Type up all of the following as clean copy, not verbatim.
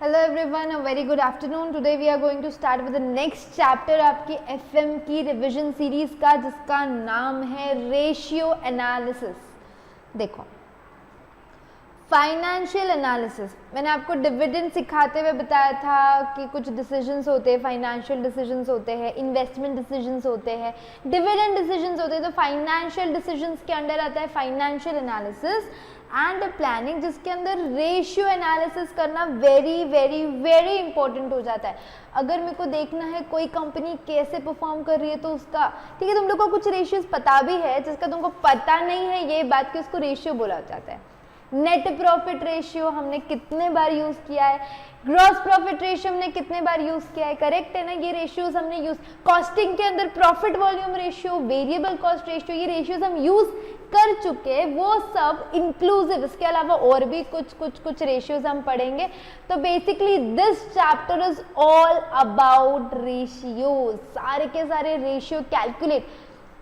Hello everyone, a very good afternoon. Today we are going to start with the next chapter आपकी FM की revision series का, जिसका नाम है ratio analysis. देखो, फाइनेंशियल एनालिसिस, मैंने आपको डिविडेंड सिखाते हुए बताया था कि कुछ डिसीजंस होते हैं, फाइनेंशियल डिसीजंस होते हैं, इन्वेस्टमेंट डिसीजंस होते हैं, डिविडेंड डिसीजंस होते हैं। तो फाइनेंशियल डिसीजंस के अंडर आता है फाइनेंशियल एनालिसिस एंड प्लानिंग, जिसके अंदर रेशियो एनालिसिस करना वेरी वेरी वेरी इंपॉर्टेंट हो जाता है। अगर मेरे को देखना है कोई कंपनी कैसे परफॉर्म कर रही है तो उसका, ठीक है, तुम लोग को कुछ रेशियोज पता भी है, जिसका तुमको पता नहीं है ये बात कि उसको रेशियो बोला जाता है। नेट प्रॉफिट रेशियो हमने कितने बार यूज किया है, ग्रॉस प्रॉफिट रेशियो हमने कितने बार यूज किया है, करेक्ट है ना। ये रेशियोज हमने यूज, कॉस्टिंग के अंदर profit volume ratio, variable cost ratio, ये रेशियोज हम यूज कर चुके हैं, वो सब इंक्लूसिव। इसके अलावा और भी कुछ रेशियोज हम पढ़ेंगे। तो basically this chapter is all about ratios, सारे के सारे रेशियो कैलकुलेट।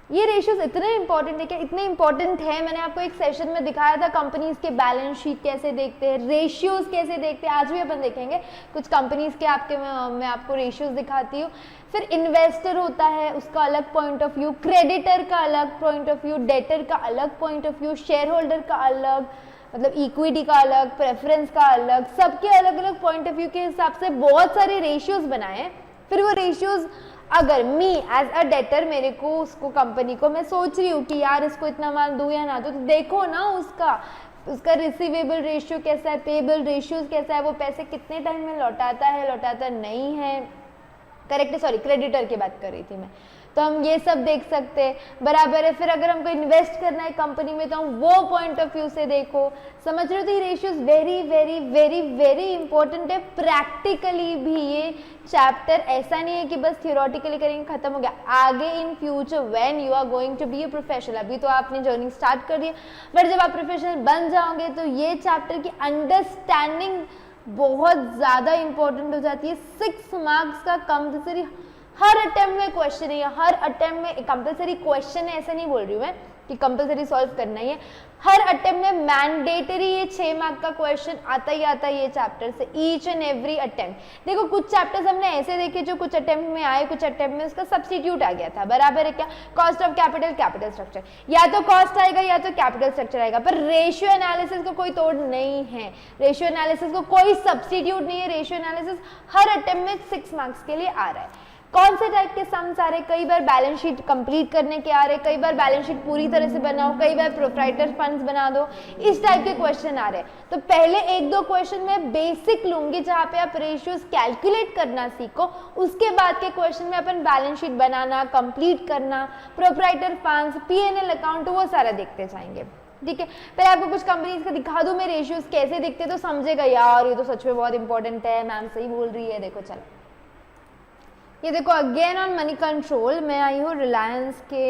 ये रेशियोज इतने इंपॉर्टेंट है, क्या इतने इंपॉर्टेंट है, मैंने आपको एक सेशन में दिखाया था कंपनीज के बैलेंस शीट कैसे देखते हैं, रेशियोज कैसे देखते हैं। आज भी अपन देखेंगे कुछ कंपनीज के, मैं आपको रेशियोज दिखाती हूँ। फिर इन्वेस्टर होता है, उसका अलग पॉइंट ऑफ व्यू, क्रेडिटर का अलग पॉइंट ऑफ व्यू, डेटर का अलग point of view, share holder का अलग, मतलब इक्विटी का अलग, प्रेफरेंस का अलग, सबके अलग अलग पॉइंट ऑफ व्यू के हिसाब से बहुत सारे रेशियोज बनाए। फिर वो रेशियोज, अगर मी एज अ डेटर, मेरे को उसको कंपनी को मैं सोच रही हूँ कि यार इसको इतना माल दूँ या ना, तो देखो ना उसका रिसीवेबल रेशियो कैसा है, पेबल रेशियोज कैसा है, वो पैसे कितने टाइम में लौटाता है, लौटाता नहीं है, करेक्ट है, सॉरी क्रेडिटर की बात कर रही थी मैं। तो हम ये सब देख सकते हैं, बराबर है। फिर अगर हमको इन्वेस्ट करना है कंपनी में तो हम वो पॉइंट ऑफ व्यू से देखो, समझ रहे हो। तो ये ratios very very very very important है। प्रैक्टिकली भी ये चैप्टर ऐसा नहीं है कि बस थियोरेटिकली करेंगे खत्म हो गया। आगे in future when you are going to be a professional, अभी तो आपने जर्नी स्टार्ट कर दी है, बट जब आप प्रोफेशनल बन जाओगे तो ये चैप्टर की अंडरस्टैंडिंग बहुत ज़्यादा इंपॉर्टेंट हो जाती है। 6 मार्क्स का कंपल्सरी हर अटेम्प्ट में क्वेश्चन है, हर अटेम्प्ट में कंपल्सरी क्वेश्चन है, ऐसा नहीं बोल रही हूँ मैं कि कंपल्सरी सॉल्व करना ही है। हर अटेम्प्ट में मैंडेटरी ये 6 मार्क का क्वेश्चन आता ही आता है ये चैप्टर से, ईच एंड एवरी अटेम्प्ट। देखो कुछ चैप्टर्स हमने ऐसे देखे जो कुछ अटेम्प्ट में आए, कुछ अटेम्प्ट में उसका सब्स्टिट्यूट आ गया था, बराबर है क्या। Cost of capital, capital structure, या तो कॉस्ट आएगा या तो कैपिटल स्ट्रक्चर आएगा, पर रेशियो एनालिसिस को कोई तोड़ नहीं है, रेशियो एनालिसिस को कोई सब्स्टिट्यूट नहीं है। रेशियो एनालिसिस हर अटेम्प्ट में 6 मार्क्स के लिए आ रहा है। कौन से टाइप के सम्स आ रहे, कई बार बैलेंस शीट कंप्लीट करने के आ रहे, कई बार बैलेंस शीट पूरी तरह से बनाओ, कई बार प्रोप्राइटर फंड्स बना दो, इस टाइप के क्वेश्चन आ रहे हैं। तो पहले 1-2 क्वेश्चन मैं बेसिक लूंगी जहां पे आप रेशियोज कैलकुलेट करना सीखो, उसके बाद के क्वेश्चन में अपन बैलेंस शीट बनाना, कंप्लीट करना, प्रोप्राइटर फंड्स, P&L अकाउंट, वो सारा देखते जाएंगे, ठीक है। पहले आपको कुछ कंपनीज का दिखा दूं मैं रेशियोज कैसे दिखते, तो समझेगा यार ये तो सच में बहुत इंपॉर्टेंट है, मैम सही बोल रही है। देखो चलो, ये देखो अगेन ऑन मनी कंट्रोल, मैं आई हूँ रिलायंस के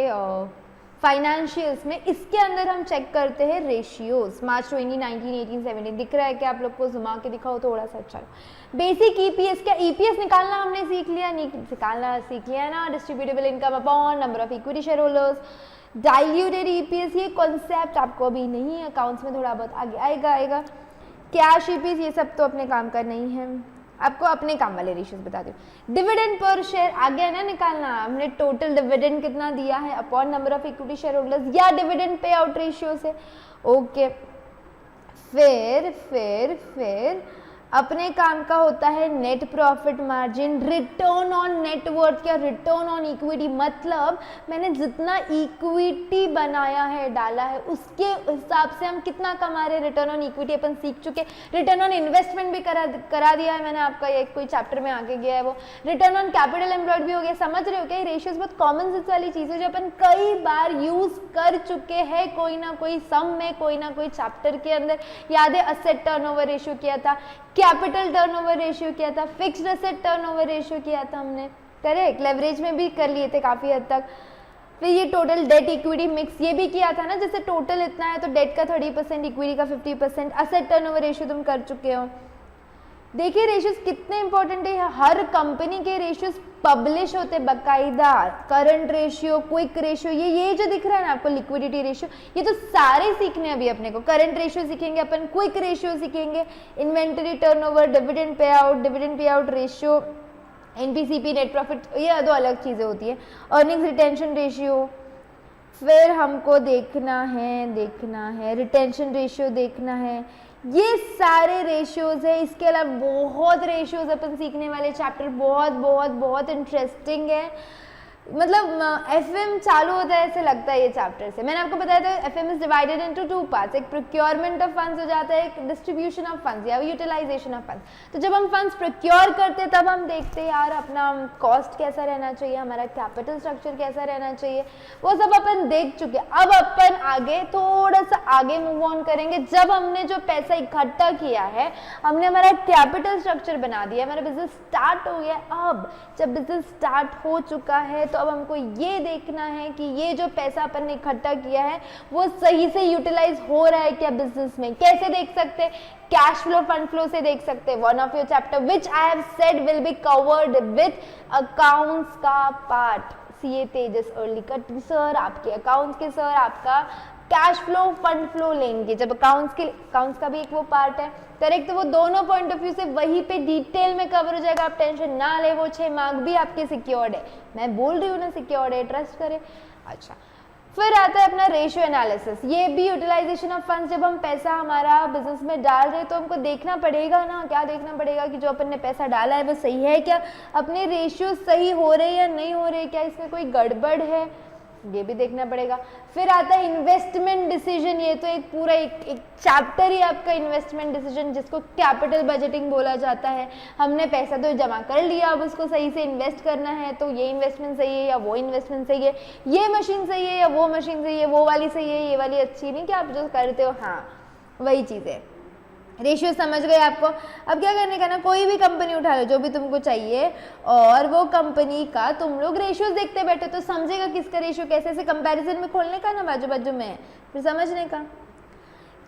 फाइनेंशियल्स में। इसके अंदर हम चेक करते हैं रेशियोज मार्च 2019, 18, 17। दिख रहा है कि आप लोग को घुमा के दिखाओ थोड़ा सा। चलो, बेसिक ईपीएस, क्या ईपीएस निकालना हमने सीख लिया, निकालना सीख लिया ना। Distributable income upon number of equity share holders, diluted EPS, ये कॉन्सेप्ट आपको अभी नहीं है, अकाउंट्स में थोड़ा बहुत आगे आएगा। कैश ईपीएस, ये सब तो अपने काम का नहीं है, आपको अपने काम वाले रेशियोज बता दूं। डिविडेंड पर शेयर आ गया ना निकालना, हमने टोटल डिविडेंड कितना दिया है upon number of equity share holders, या डिविडेंड पे आउट रेशियो से, ओके। फिर अपने काम का होता है net profit margin, return on net worth या रिटर्न ऑन इक्विटी, मतलब मैंने जितना इक्विटी बनाया है, डाला है, उसके हिसाब से हम कितना कमा रहे हैं। रिटर्न ऑन इक्विटी अपन सीख चुके, रिटर्न ऑन इन्वेस्टमेंट भी करा दिया है मैंने आपका, एक कोई चैप्टर में आगे गया है वो। रिटर्न ऑन कैपिटल एम्प्लॉयड भी हो गया। समझ रहे हो क्या, रेशियोज बहुत कॉमन सेंस वाली चीज़ है जो अपन कई बार यूज कर चुके हैं, कोई ना कोई सम में, कोई ना कोई चैप्टर के अंदर। याद है असेट टर्नओवर रेशियो किया था, कैपिटल टर्नओवर रेशियो किया था, फिक्स्ड एसेट टर्नओवर रेशियो किया था हमने, करेक्ट। लेवरेज में भी कर लिए थे काफ़ी हद तक। फिर ये टोटल डेट इक्विटी मिक्स ये भी किया था ना, जैसे टोटल इतना है तो डेट का 30%, इक्विटी का 50%। असेट टर्नओवर रेशियो तुम कर चुके हो। देखिए रेशियोज कितने इंपॉर्टेंट है, हर कंपनी के रेशियोज पब्लिश होते बकायदा, करंट रेशियो, क्विक रेशियो, ये जो दिख रहा है ना आपको लिक्विडिटी रेशियो, ये तो सारे सीखने हैं अभी अपने को। करंट रेशियो सीखेंगे अपन, क्विक रेशियो सीखेंगे, inventory turnover, dividend pay out ratio, एनपीसीपी, net profit, ये दो अलग चीज़ें होती है, अर्निंग्स रिटेंशन रेशियो, फिर हमको देखना है रिटेंशन रेशियो देखना है, ये सारे रेशियोज है। इसके अलावा बहुत रेशियोज अपन सीखने वाले, चैप्टर बहुत बहुत बहुत इंटरेस्टिंग है। मतलब एफएम चालू होता है ऐसे लगता है ये चैप्टर से। मैंने आपको बताया था FM is divided into 2 parts, एक प्रोक्योरमेंट ऑफ फंड्स हो जाता है, एक डिस्ट्रीब्यूशन ऑफ फंड्स या यूटिलाइजेशन ऑफ फंड्स। तो जब हम फंड्स प्रोक्योर करते हैं तब हम देखते हैं यार अपना कॉस्ट कैसा रहना चाहिए, हमारा कैपिटल स्ट्रक्चर कैसा रहना चाहिए, वो सब अपन देख चुके। अब अपन आगे थोड़ा सा आगे मूव ऑन करेंगे। जब हमने जो पैसा इकट्ठा किया है, हमने हमारा कैपिटल स्ट्रक्चर बना दिया, हमारा बिजनेस स्टार्ट हो गया। अब जब बिजनेस स्टार्ट हो चुका है तो अब हमको ये देखना है कि ये जो पैसा अपन ने इकट्ठा किया है वो सही से यूटिलाइज हो रहा है क्या बिजनेस में। कैसे देख सकते हैं? कैश फ्लो, फंड फ्लो से देख सकते हैं। One of your chapter which I have said will be covered with accounts का पार्ट। सीए तेजस अर्ली कट सर आपके अकाउंट्स के सर आपका कैश फ्लो, फंड फ्लो लेंगे। जब अकाउंट्स का भी एक वो पार्ट है करेक्ट, तो वो दोनों पॉइंट ऑफ व्यू से वहीं पे डिटेल में कवर हो जाएगा। आप टेंशन ना ले, वो 6 मार्क भी आपके सिक्योर्ड है। मैं बोल रही हूँ ना सिक्योर्ड है, ट्रस्ट करें। अच्छा, फिर आता है अपना रेशियो एनालिसिस। ये भी यूटिलाइजेशन ऑफ फंड्स। जब हम पैसा हमारा बिजनेस में डाल रहे तो हमको देखना पड़ेगा ना, क्या देखना पड़ेगा कि जो अपन ने पैसा डाला है वो सही है क्या, अपने रेशियो सही हो रहे या नहीं हो रहे, क्या इसमें कोई गड़बड़ है, ये भी देखना पड़ेगा। फिर आता है इन्वेस्टमेंट डिसीजन। ये तो एक पूरा एक चैप्टर ही आपका इन्वेस्टमेंट डिसीजन, जिसको कैपिटल बजटिंग बोला जाता है। हमने पैसा तो जमा कर लिया, अब उसको सही से इन्वेस्ट करना है, तो ये इन्वेस्टमेंट सही है या वो इन्वेस्टमेंट सही है, ये मशीन सही है या वो मशीन सही है, वो वाली सही है ये वाली अच्छी नहीं, कि आप जो करते हो हाँ वही चीज़ है। रेशियो समझ गए आपको। अब क्या करने का ना, कोई भी कंपनी उठा लो जो भी तुमको चाहिए, और वो कंपनी का तुम लोग रेशियोज देखते बैठे तो समझेगा किसका रेशियो कैसे, ऐसे कंपैरिजन में खोलने का ना बाजू बाजू में, फिर समझने का।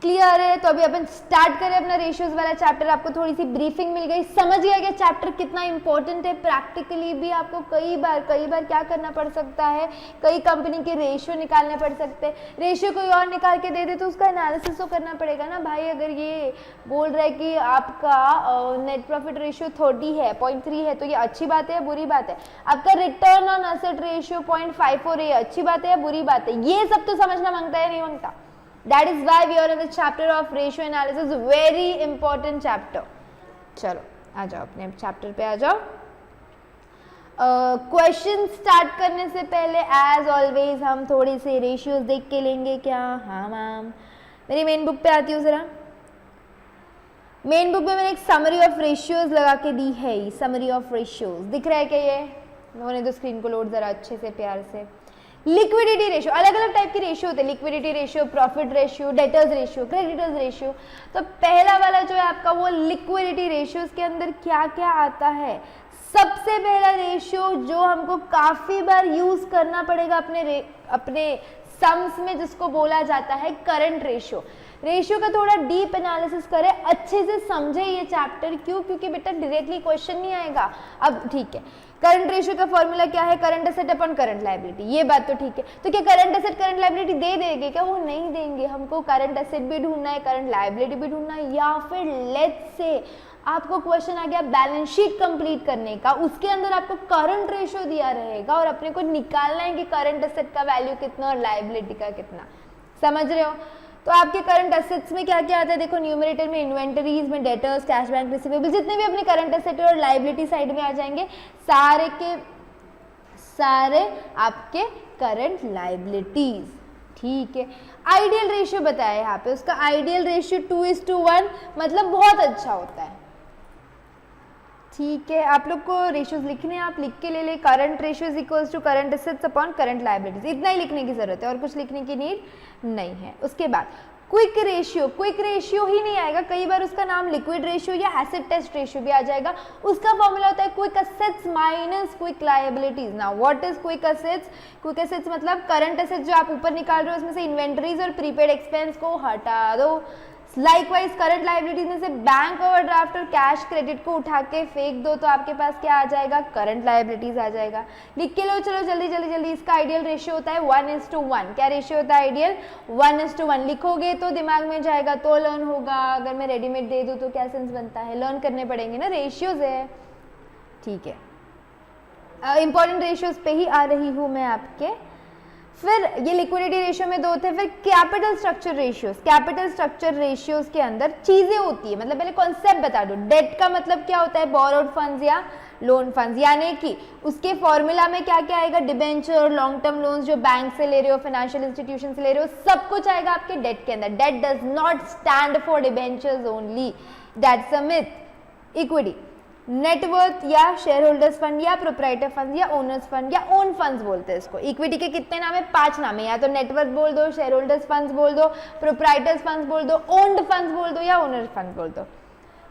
क्लियर है? तो अभी अपन स्टार्ट करें अपना रेशियोज वाला चैप्टर। आपको थोड़ी सी ब्रीफिंग मिल गई, समझ गया कि चैप्टर कितना इंपॉर्टेंट है। प्रैक्टिकली भी आपको कई बार क्या करना पड़ सकता है, कई कंपनी के रेशियो निकालने पड़ सकते हैं। रेशियो कोई और निकाल के दे दे तो उसका एनालिसिस तो करना पड़ेगा ना भाई। अगर ये बोल रहा है कि आपका नेट प्रॉफिट रेशियो 30 है, 0.3 है, तो ये अच्छी बात है या बुरी बात है? आपका रिटर्न ऑन एसेट रेशियो 0.54 है, अच्छी बात है या बुरी बात है? ये सब तो समझना मांगता है, नहीं मांगता? That is why we are in the chapter of ratio analysis, very important chapter. चलो आ जाओ अपने चैप्टर पे आ जाओ। क्वेश्चन स्टार्ट करने से पहले एज ऑलवेज हम थोड़े से रेशियोज देख के लेंगे क्या? हाँ मैम, मेरी मेन बुक पे आती हूँ जरा। मेन बुक में मैंने एक समरी ऑफ रेशियोज लगा के दी है। समरी ऑफ रेशियोज दिख रहा है क्या? ये मैंने तो स्क्रीन को लोड जरा अच्छे से प्यार से। लिक्विडिटी रेशियो, अलग अलग टाइप के रेशियो होते हैं। Liquidity ratio, profit ratio, debtors ratio, creditors ratio. तो पहला वाला जो है आपका वो लिक्विडिटी रेशियो, के अंदर क्या क्या आता है? सबसे पहला रेशियो जो हमको काफी बार यूज करना पड़ेगा अपने सम्स में, जिसको बोला जाता है करंट रेशियो। रेशियो का थोड़ा डीप एनालिसिस करें, अच्छे से समझे ये चैप्टर। क्यों? क्योंकि बेटा डायरेक्टली क्वेश्चन नहीं आएगा। अब ठीक है, करंट रेशियो का फॉर्मूला क्या है? Current asset upon current liability. ये बात तो ठीक है। तो क्या करंट एसेट करंट लायबिलिटी दे देंगे क्या? वो नहीं देंगे। हमको करंट एसेट भी ढूंढना है, करंट लायबिलिटी भी ढूंढना है, या फिर लेट्स से आपको क्वेश्चन आ गया बैलेंस शीट कंप्लीट करने का, उसके अंदर आपको करंट रेशियो दिया रहेगा और अपने को निकालना है कि करंट एसेट का वैल्यू कितना और लायबिलिटी का कितना। समझ रहे हो? तो आपके करंट एसेट्स में क्या क्या आता है? देखो न्यूमरेटर में इन्वेंटरीज में डेटर्स, कैश बैंक रिसीवेबल, जितने भी अपने करंट एसेट और लायबिलिटी साइड में आ जाएंगे, सारे के सारे आपके करंट लायबिलिटीज। ठीक है, आइडियल रेशियो बताया यहाँ पे, उसका आइडियल रेशियो 2:1, मतलब बहुत अच्छा होता है। ठीक है, आप लोग को रेशियोज लिखने हैं, आप लिख के ले ले। Current ratio is equals to current assets upon current liabilities, इतना ही लिखने की जरूरत है और कुछ लिखने की नीड नहीं है। उसके बाद क्विक रेशियो, क्विक रेशियो ही नहीं आएगा, कई बार उसका नाम लिक्विड रेशियो या एसेट टेस्ट रेशियो भी आ जाएगा। उसका फॉर्मूला होता है quick assets minus quick liabilities. Now what is quick assets? Quick assets मतलब करंट एसेट्स जो आप ऊपर निकाल रहे हो उसमें से इन्वेंटरीज और प्रीपेड एक्सपेंस को हटा दो, लाइकवाइज करंट लाइबिलिटीज में से बैंक ओवरड्राफ्ट और कैश क्रेडिट को उठा के फेंक दो तो आपके पास क्या आ जाएगा, करंट लाइबिलिटीज आ जाएगा। लिख के लो चलो जल्दी जल्दी जल्दी। इसका आइडियल रेशियो होता है 1:1। क्या रेशियो होता है आइडियल? 1:1। लिखोगे तो दिमाग में जाएगा तो लर्न होगा, अगर मैं रेडीमेड दे दूँ तो क्या सेंस बनता है, लर्न करने पड़ेंगे ना, रेशियोज है, ठीक है। इंपॉर्टेंट रेशियोज पे ही आ रही हूँ मैं आपके। फिर ये लिक्विडिटी रेशियो में 2 थे। फिर capital structure ratios. Capital structure ratios के अंदर चीजें होती है, मतलब पहले कॉन्सेप्ट बता दो। डेट का मतलब क्या होता है, बोरोड फंड्स या लोन फंड्स, यानी कि उसके फॉर्मूला में क्या क्या आएगा, डिबेंचर, लॉन्ग टर्म लोन्स जो बैंक से ले रहे हो, फाइनेंशियल इंस्टीट्यूशन से ले रहे हो, सब कुछ आएगा आपके डेट के अंदर। Date does not stand for debentures only, that's a myth. Equity, net worth या शेयर होल्डर्स फंड या प्रोप्राइटर फंड या ओनर्स फंड या ओन फंड्स बोलते हैं इसको। इक्विटी के कितने नाम है, 5 नाम है, या तो नेटवर्थ बोल दो, शेयर होल्डर्स फंड्स बोल दो, प्रोप्राइटर्स फंड्स बोल दो, ओन्ड फंड्स बोल दो या ओनर फंड बोल दो।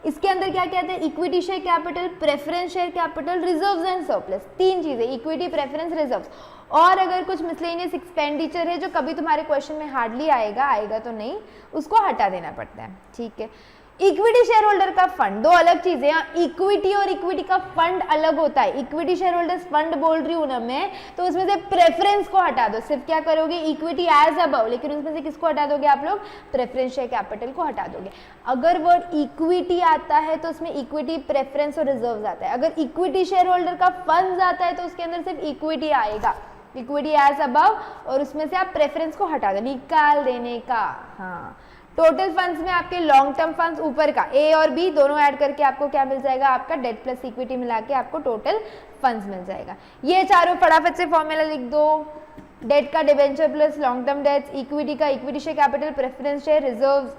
इसके अंदर क्या कहते हैं, equity share capital, preference share capital, reserves and surplus, 3 चीजें, इक्विटी, प्रेफरेंस, रिजर्व्स। और अगर कुछ मिसलेनियस एक्सपेंडिचर है जो कभी तुम्हारे क्वेश्चन में हार्डली आएगा तो नहीं, उसको हटा देना पड़ता है, ठीक है। इक्विटी शेयर होल्डर का फंड, 2 अलग चीजें हैं। इक्विटी और इक्विटी का फंड अलग होता है। इक्विटी शेयर होल्डर्स फंड बोल रही हूं ना मैं, तो उसमें से प्रेफरेंस को हटा दो, सिर्फ क्या करोगे, इक्विटी एज अबव, लेकिन उसमें से किसको हटा दोगे आप लोग, प्रेफरेंस शेयर कैपिटल को हटा दोगे। अगर वर्ड इक्विटी आता है तो उसमें इक्विटी, प्रेफरेंस और रिजर्व आता है। अगर इक्विटी शेयर होल्डर का फंड आता है तो उसके अंदर सिर्फ इक्विटी आएगा, इक्विटी एज अबव, और उसमें से आप प्रेफरेंस को हटा दो, निकाल देने का। हाँ, टोटल फंड्स में आपके लॉन्ग टर्म फंड्स ऊपर का ए और बी दोनों ऐड करके आपको क्या मिल जाएगा, आपका डेट प्लस इक्विटी मिला के आपको टोटल फंड्स मिल जाएगा। ये चारों फटाफट से फॉर्मूला लिख दो। डेट का debenture plus long term debts, equity का equity share capital, preference share, reserves,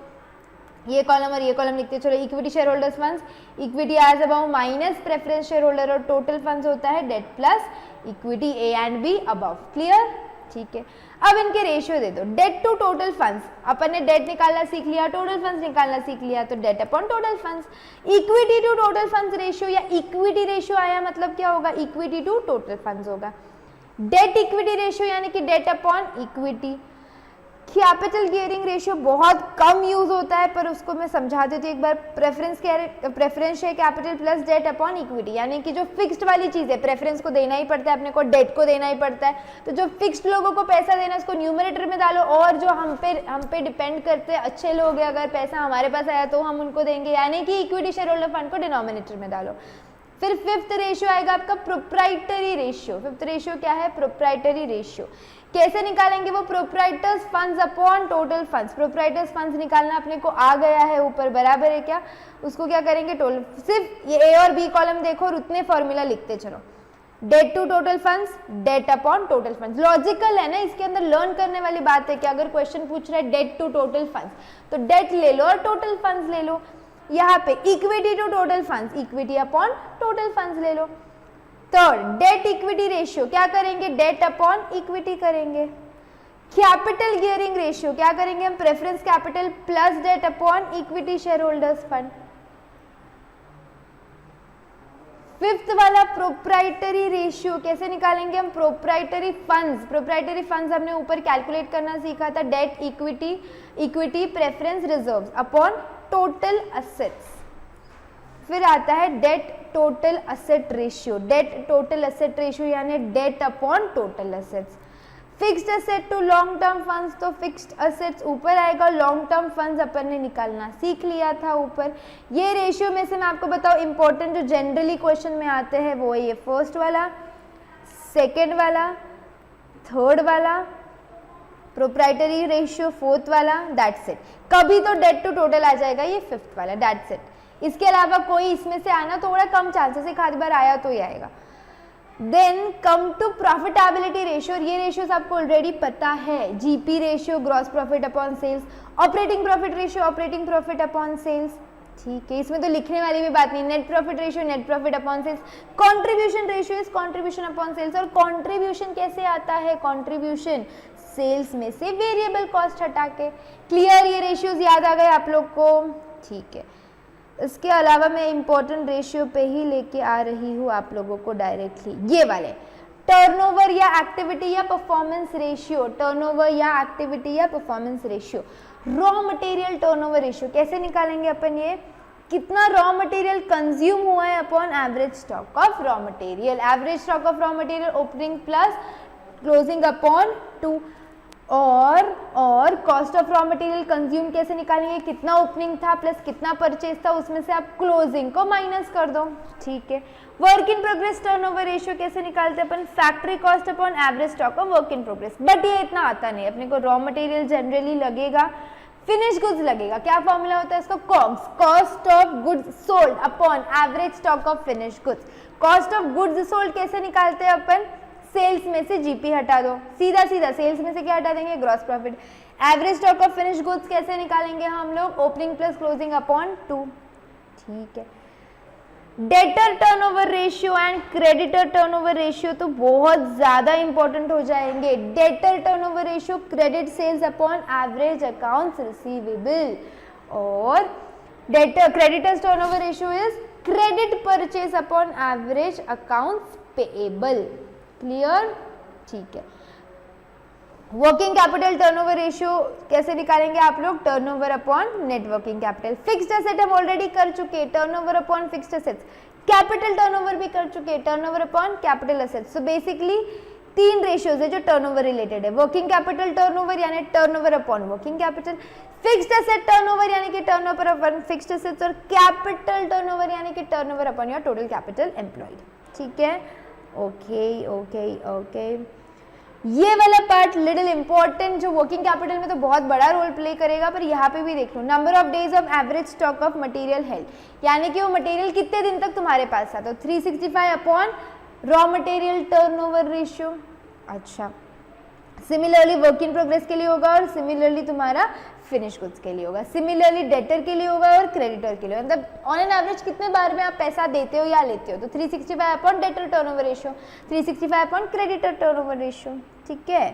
ये कॉलम और ये कॉलम लिखते चलो। Equity share holders funds, equity as above minus preference shareholder, और टोटल फंड्स होता है debt plus equity, A and B above. Clear, ठीक है। अब इनके रेशियो दे दो। डेट टू टोटल फंड्स, अपन ने डेट निकालना सीख लिया, टोटल फंड्स निकालना सीख लिया, तो debt upon total funds. Equity to total funds ratio या इक्विटी रेशियो आया, मतलब क्या होगा, इक्विटी टू टोटल फंड्स होगा। डेट इक्विटी रेशियो यानी कि debt upon equity. Capital gearing ratio बहुत कम यूज होता है, पर उसको मैं समझा देती हूँ एक बार। Preference share capital plus debt upon equity, यानी कि जो फिक्स्ड वाली चीज है, प्रेफरेंस को देना ही पड़ता है अपने को, डेट को देना ही पड़ता है, तो जो फिक्स्ड लोगों को पैसा देना है उसको न्यूमरेटर में डालो, और जो हम पे डिपेंड करते हैं अच्छे लोग हैं, अगर पैसा हमारे पास आया तो हम उनको देंगे, यानी कि इक्विटी शेयर होल्डर फंड को डिनोमिनेटर में डालो। फिर 5th रेशियो आएगा आपका प्रोप्राइटरी रेशियो। 5th रेशियो क्या है, प्रोप्राइटरी रेशियो। कैसे निकालेंगे वो, proprietors funds upon total funds. Proprietors funds निकालना अपने को आ गया है ऊपर, बराबर है क्या, उसको क्या करेंगे, टोटल, सिर्फ ये ए और बी कॉलम देखो और उतने फॉर्मूला लिखते चलो। Debt to total funds, debt upon total funds, logical है ना, इसके अंदर लर्न करने वाली बात है कि अगर क्वेश्चन पूछ रहा है डेट टू टोटल फंड्स तो डेट ले लो और टोटल फंड्स ले लो। यहाँ पे equity to total funds, equity upon total funds ले लो। थर्ड, डेट इक्विटी रेशियो, क्या करेंगे, डेट अपॉन इक्विटी करेंगे। कैपिटल गियरिंग रेशियो क्या करेंगे हम, preference capital plus debt upon equity share holders fund. 5th वाला प्रोप्राइटरी रेशियो कैसे निकालेंगे हम, प्रोप्राइटरी फंड्स। प्रोप्राइटरी फंड्स हमने ऊपर कैलकुलेट करना सीखा था, debt equity, equity preference reserves upon total assets. फिर आता है debt total asset ratio. Debt total asset ratio यानी debt upon total assets. Fixed asset to long term funds, तो फिक्स्ड असेट्स ऊपर आएगा, लॉन्ग टर्म फंड्स अपन ने निकालना सीख लिया था ऊपर। ये रेशियो में से मैं आपको बताऊं इंपॉर्टेंट जो जनरली क्वेश्चन में आते हैं वो है ये फर्स्ट वाला, सेकेंड वाला, थर्ड वाला, प्रोप्राइटरी रेशियो फोर्थ वाला, दैट्स इट। कभी तो डेट टू टोटल आ जाएगा ये 5th वाला, दैट्स इट। इसके अलावा कोई इसमें से आना थोड़ा कम चांसेस है, एक आध बार आया तो ही आएगा। Then come to profitability ratio, ये रेशियोस आपको ऑलरेडी पता है, GP ratio, gross profit upon sales, operating profit ratio, operating profit upon sales, ठीक है, इसमें तो लिखने वाली भी बात नहीं। Net profit ratio, net profit upon sales, contribution ratio is contribution upon sales. और कंट्रीब्यूशन कैसे आता है, कंट्रीब्यूशन सेल्स में से वेरिएबल कॉस्ट हटा के। क्लियर, ये रेशियोज याद आ गए आप लोग को, ठीक है। इसके अलावा मैं इंपॉर्टेंट रेशियो पे ही लेके आ रही हूँ आप लोगों को डायरेक्टली, ये वाले टर्नओवर या एक्टिविटी या परफॉर्मेंस रेशियो। टर्नओवर या एक्टिविटी या performance ratio, raw material turnover ratio कैसे निकालेंगे अपन, ये कितना रॉ मटेरियल कंज्यूम हुआ है upon average stock of raw material, average stock of raw material opening plus closing upon 2, और cost of raw material consume कैसे निकालेंगे, कितना ओपनिंग था प्लस कितना परचेज था, उसमें से आप क्लोजिंग को माइनस कर दो, ठीक है। Work in progress turnover ratio कैसे निकालते हैं अपन, factory cost upon average stock of work in progress, but ये इतना आता नहीं अपने को, रॉ मटेरियल जनरली लगेगा, फिनिश गुड्स लगेगा, क्या फॉर्मूला होता है इसका, COGS, cost of goods sold upon average stock of finish goods. Cost of goods sold कैसे निकालते हैं अपन, सेल्स में से जीपी हटा दो, सीधा सीधा सेल्स में से क्या हटा देंगे, gross profit. Average stock of finish goods कैसे निकालेंगे हम लोग, ओपनिंग प्लस क्लोजिंग अपॉन 2, ठीक है। Debtor turnover ratio and creditor turnover ratio तो बहुत ज्यादा इंपॉर्टेंट हो जाएंगे। Debtor turnover ratio credit sales upon average accounts receivable, और debtor creditors turnover ratio is credit purchase upon average accounts payable, clear, ठीक है। वर्किंग कैपिटल टर्नओवर रेशियो कैसे निकालेंगे आप लोग, turnover upon net working capital. Fixed asset हम already कर चुके, turnover upon fixed assets. Capital turnover भी कर चुके, turnover upon capital assets. So basically 3 ratios है जो टर्नओवर रिलेटेड है, वर्किंग कैपिटल टर्नओवर यानी turnover upon working capital, fixed asset turnover यानी कि टर्नओवर अपॉन फिक्स्ड एसेट्स, और कैपिटल टर्नओवर यानी कि turnover upon your total capital employed, ठीक है। ओके ओके ओके, ये वाला पार्ट लिटिल इंपॉर्टेंट जो वर्किंग कैपिटल में तो बहुत बड़ा रोल प्ले करेगा, पर यहाँ पे भी देख लो, number of days of average stock of material held, यानी कि वो मटेरियल कितने दिन तक तुम्हारे पास था, तो 365 upon raw material turnover ratio. अच्छा, सिमिलरली वर्क इन प्रोग्रेस के लिए होगा, और सिमिलरली तुम्हारा फिनिश गुड्स के लिए होगा, सिमिलरली डेटर के लिए होगा और क्रेडिटर के लिए, मतलब ऑन एन एवरेज कितने बार में आप पैसा देते हो या लेते हो, तो 365 upon debtor turnover ratio, 365 upon creditor turnover ratio, ठीक है।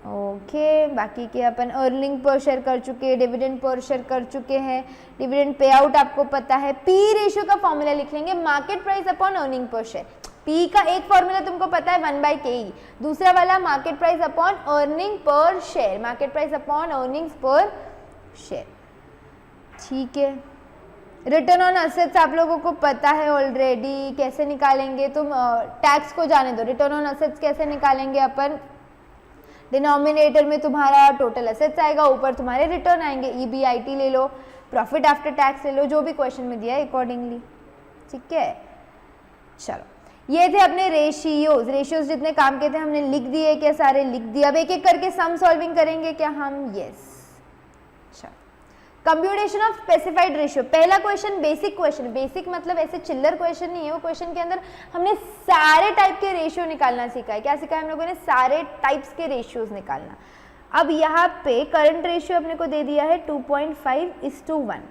ओके, बाकी के अपन अर्निंग पर शेयर कर चुके हैं, डिविडेंड पर शेयर कर चुके हैं, डिविडेंड पे आउट आपको पता है। पी रेशियो का फॉर्मूला लिख लेंगे, market price upon earning per share. P का एक फॉर्मूला तुमको पता है 1/KE, दूसरा वाला market price upon earning per share, market price upon earnings पर शेयर, ठीक है। रिटर्न ऑन असेट्स आप लोगों को पता है ऑलरेडी, कैसे निकालेंगे, तुम टैक्स को जाने दो, रिटर्न ऑन असेट्स कैसे निकालेंगे अपन, डिनोमिनेटर में तुम्हारा टोटल असेट्स आएगा, ऊपर तुम्हारे रिटर्न आएंगे, EBIT ले लो, प्रॉफिट आफ्टर टैक्स ले लो, जो भी क्वेश्चन में दिया है अकॉर्डिंगली, ठीक है। चलो, ये थे अपने रेशियोज, रेशियोज जितने काम के थे हमने लिख दिए क्या, सारे लिख दिए। अब एक एक करके सम सॉल्विंग करेंगे क्या हम, यस। चलो, कंप्यूटेशन ऑफ स्पेसिफाइड रेशियो, पहला क्वेश्चन बेसिक क्वेश्चन, बेसिक मतलब ऐसे चिल्लर क्वेश्चन नहीं है, वो क्वेश्चन के अंदर हमने सारे टाइप के रेशियो निकालना सीखा है। क्या सीखा है हम लोगों ने, सारे टाइप्स के रेशियोज निकालना। अब यहाँ पे करंट रेशियो अपने को दे दिया है 2.5:1,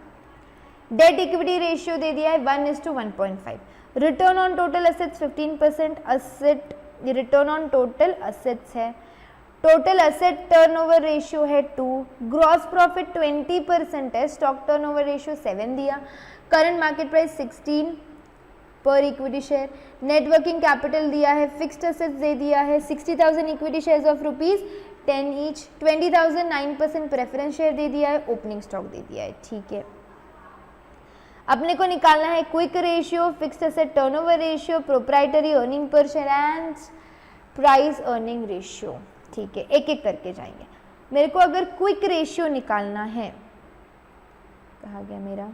डेट इक्विटी रेशियो दे दिया है 1:1.5, return on total assets 15%, asset return on total assets है, टोटल असेट टर्नओवर रेशियो है 2, ग्रॉस प्रॉफिट 20% है, स्टॉक टर्नओवर रेशियो 7 दिया, करंट मार्केट प्राइस 16 पर equity share, net working capital दिया है, फिक्स्ड असेट्स दे दिया है 60,000 equity shares of ₹10 each, 20,000 9% preference share दे दिया है, ओपनिंग स्टॉक दे दिया है, ठीक है। अपने को निकालना है quick ratio, fixed asset turnover ratio, proprietary earning per share and price earning ratio, ठीक है। एक एक करके जाएंगे। मेरे को अगर क्विक रेशियो निकालना है, कहाँ गया मेरा,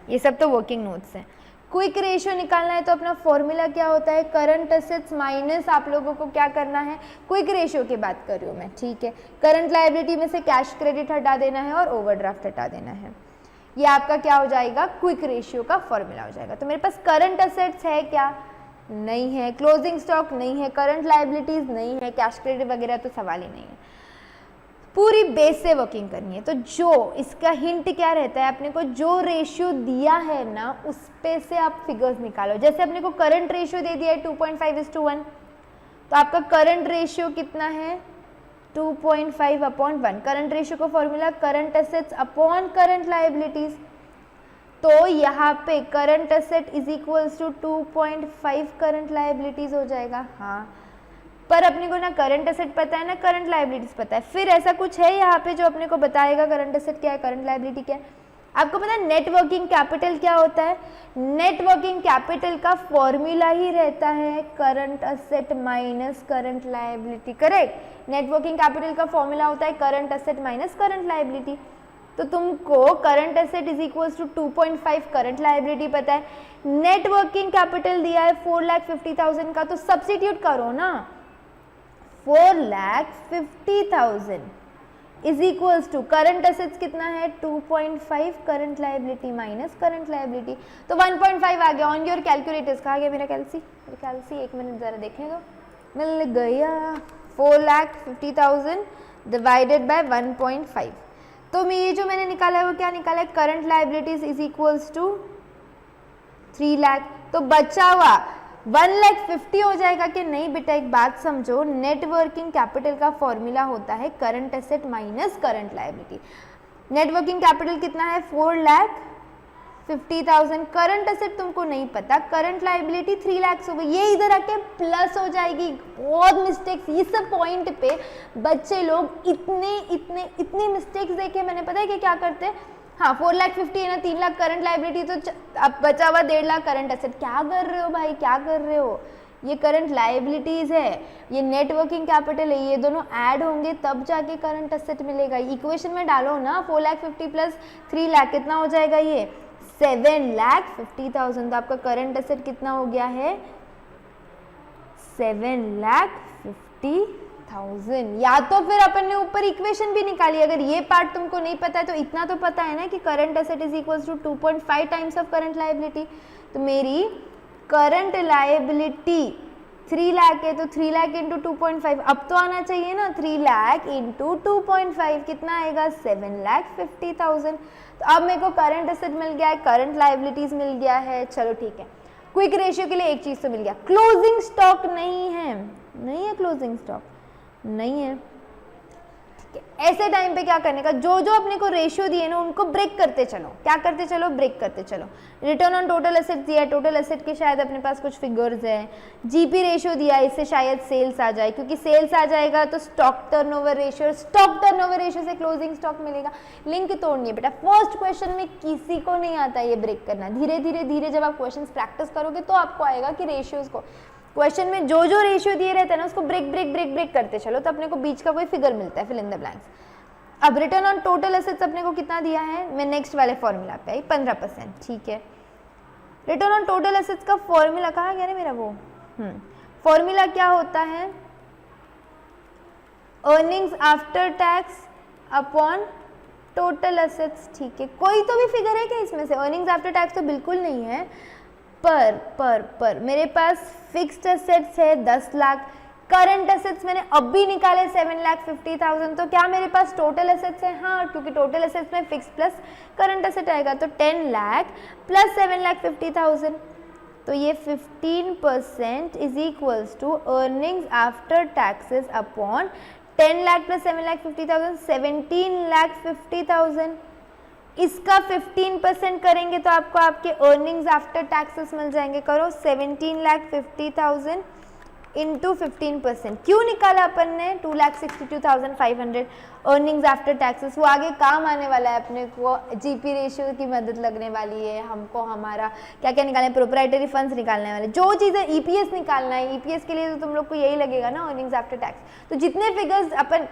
ये सब तो वर्किंग नोट्स हैं। क्विक रेशियो निकालना है तो अपना फॉर्मूला क्या होता है, करंट असेट्स माइनस आप लोगों को क्या करना है, क्विक रेशियो की बात कर रही हूँ मैं, ठीक है। करंट लायबिलिटी में से कैश क्रेडिट हटा देना है और ओवरड्राफ्ट हटा देना है, ये आपका क्या हो जाएगा, क्विक रेशियो का फॉर्मूला हो जाएगा। तो मेरे पास करंट असेट्स है क्या, नहीं है, क्लोजिंग स्टॉक नहीं है, करंट लायबिलिटीज नहीं है, कैश क्रेडिट वगैरह तो सवाल ही नहीं है, पूरी बेस से वर्किंग करनी है। तो जो इसका हिंट क्या रहता है, अपने को जो रेशियो दिया है ना उस पे से आप फिगर्स निकालो। जैसे अपने को करंट रेशियो दे दिया है 2.5:1, तो आपका करंट रेशियो कितना है 2.5/1। करंट रेशियो का formula current assets upon current liabilities, तो यहाँ पे current asset is equals to 2.5 current liabilities हो जाएगा। हाँ, पर अपने को ना करंट एसेट पता है ना करंट लायबिलिटीज पता है। फिर ऐसा कुछ है यहाँ पे जो अपने को बताएगा करंट एसेट क्या है, करंट लायबिलिटी क्या है। आपको पता है नेट वर्किंग कैपिटल क्या होता है? नेट वर्किंग कैपिटल का फॉर्मूला ही रहता है current asset minus current liability, correct. Net working capital का फॉर्मूला होता है current asset minus current liability. तो तुमको current asset is equals to 2.5 current liability पता है, नेट वर्किंग कैपिटल दिया है 4,50,000 का, तो सब्स्टिट्यूट करो ना, 4,50,000 is equals to current assets कितना है 2.5 current liability minus current liability, तो 1.5 आ गया। ऑन योर कैलकुलेटर्स, कहा गया मेरा कैलसी, एक मिनट जरा देखने दो, मिल गया 4,50,000 डिवाइडेड बाय 1.5। तो ये जो मैंने निकाला है वो क्या निकाला है, current liabilities is equals to 3 lakh. तो बचा हुआ 1,50,000 हो जाएगा कि नहीं बेटा? एक बात समझो, नेट वर्किंग कैपिटल का फॉर्मूला होता है current asset minus current liability. Net working capital कितना है 4,50,000, करंट एसेट तुमको नहीं पता, करंट लायबिलिटी 3 लाख हो गई, ये इधर आके प्लस हो जाएगी। बहुत मिस्टेक्स इस पॉइंट पे बच्चे लोग इतने मिस्टेक्स देखे मैंने, पता है कि क्या करते हैं, हाँ 4,50,000 है ना, 3 लाख करंट लायबिलिटी, तो अब बचा हुआ 1.5 लाख करंट एसेट। क्या कर रहे हो भाई, क्या कर रहे हो? ये करंट लायबिलिटीज है, ये नेट वर्किंग कैपिटल है, ये दोनों ऐड होंगे तब जाके करंट एसेट मिलेगा। इक्वेशन में डालो ना, 4,50,000 प्लस 3 लाख कितना हो जाएगा, ये 7,50,000। तो आपका करंट एसेट कितना हो गया है 7,50,000। या तो फिर अपन ने ऊपर इक्वेशन भी निकाली, अगर ये पार्ट तुमको नहीं पता है तो इतना तो पता है ना कि current asset is equals to 2.5 times of current liability. तो मेरी करंट लायबिलिटी 3 लाख है, तो 3 लाख इंटू 2.5 अब तो आना चाहिए ना, 3 लाख इंटू 2.5 कितना आएगा 7,50,000। तो अब मेरे को करंट एसेट मिल गया है, करंट लायबिलिटीज मिल गया है, चलो ठीक है। क्विक रेशियो के लिए एक चीज तो मिल गया, क्लोजिंग स्टॉक नहीं है क्लोजिंग स्टॉक नहीं है, ठीक है। ऐसे टाइम पे क्या करने का, जो जो अपने को रेशियो दिए ना उनको ब्रेक करते चलो। क्या करते चलो, ब्रेक करते चलो। रिटर्न ऑन टोटल एसेट दिया है, टोटल एसेट के शायद अपने पास कुछ फिगर्स है। जीपी रेशियो दिया है, इससे शायद सेल्स आ जाए, क्योंकि सेल्स आ जाएगा तो stock turnover ratio, stock turnover ratio से क्लोजिंग स्टॉक मिलेगा। लिंक तोड़नी है बेटा, फर्स्ट क्वेश्चन में किसी को नहीं आता ये ब्रेक करना। धीरे धीरे जब आप क्वेश्चन प्रैक्टिस करोगे तो आपको आएगा कि रेशियोज को, क्वेश्चन में जो जो रेशियो दिए रहते हैं ना उसको ब्रेक करते चलो, तो अपने को बीच का कोई फिगर मिलता है, फिल इन द ब्लैंक्स। अब रिटर्न ऑन टोटल एसेट्स अपने को कितना दिया है, मैं नेक्स्ट वाले फॉर्मूला पे आई 15%, ठीक है। रिटर्न ऑन टोटल एसेट्स का फॉर्मूला कहाँ गया रे मेरा, वो फॉर्मूला क्या होता है, earnings after tax upon total assets, ठीक है। कोई तो भी फिगर है क्या इसमें से, अर्निंग्स आफ्टर टैक्स तो बिल्कुल नहीं है, पर मेरे पास फिक्स्ड एसेट्स है 10 लाख, करंट एसेट्स मैंने अभी निकाले 7,50,000, तो क्या मेरे पास टोटल एसेट्स है, हाँ, क्योंकि टोटल एसेट्स में फिक्स प्लस करंट एसेट आएगा, तो 10 लाख प्लस 7,50,000, तो ये 15% is equals to earnings after taxes upon 10 lakh plus 7,50,000, 17,50,000। इसका 15% करेंगे तो आपको आपके अर्निंग्स आफ्टर टैक्सेस मिल जाएंगे। करो 17,50,000 इंटू 15%, क्यों निकाला अपन ने 2,62,500 अर्निंग्स आफ्टर टैक्सेस, वो आगे काम आने वाला है अपने को, जीपी रेशियो की मदद लगने वाली है हमको, हमारा क्या क्या निकालना है, प्रोप्राइटरी फंड्स निकालने वाले, जो चीज़ें ईपीएस निकालना है, ईपीएस के लिए तो तुम लोग को यही लगेगा ना अर्निंग्स आफ्टर टैक्स। तो जितने फिगर्स अपन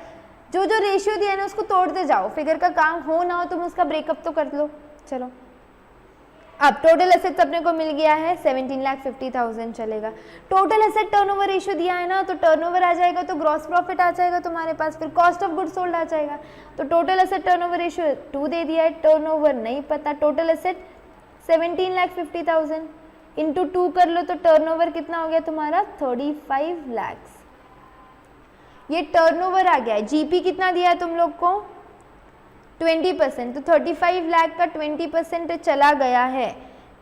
जो जो रेशियो दिया है ना उसको तोड़ते जाओ, फिगर का काम हो ना हो तुम उसका ब्रेकअप तो कर लो। चलो अब टोटल एसेट्स अपने को मिल गया है 17,50,000 चलेगा। टोटल एसेट टर्नओवर रेशियो दिया है ना, तो टर्नओवर आ जाएगा तो ग्रॉस प्रॉफिट आ जाएगा तुम्हारे पास, फिर कॉस्ट ऑफ गुड्स सोल्ड आ जाएगा। तो टोटल एसेट टर्नओवर रेशियो 2 दे दिया है, टर्नओवर नहीं पता, टोटल एसेट 17,50,000 इंटू 2 कर लो तो टर्नओवर कितना हो गया तुम्हारा 35 लाख। ये टर्नओवर आ गया है। जीपी कितना दिया है तुम लोग को 20%, तो 35 लाख का 20% चला गया है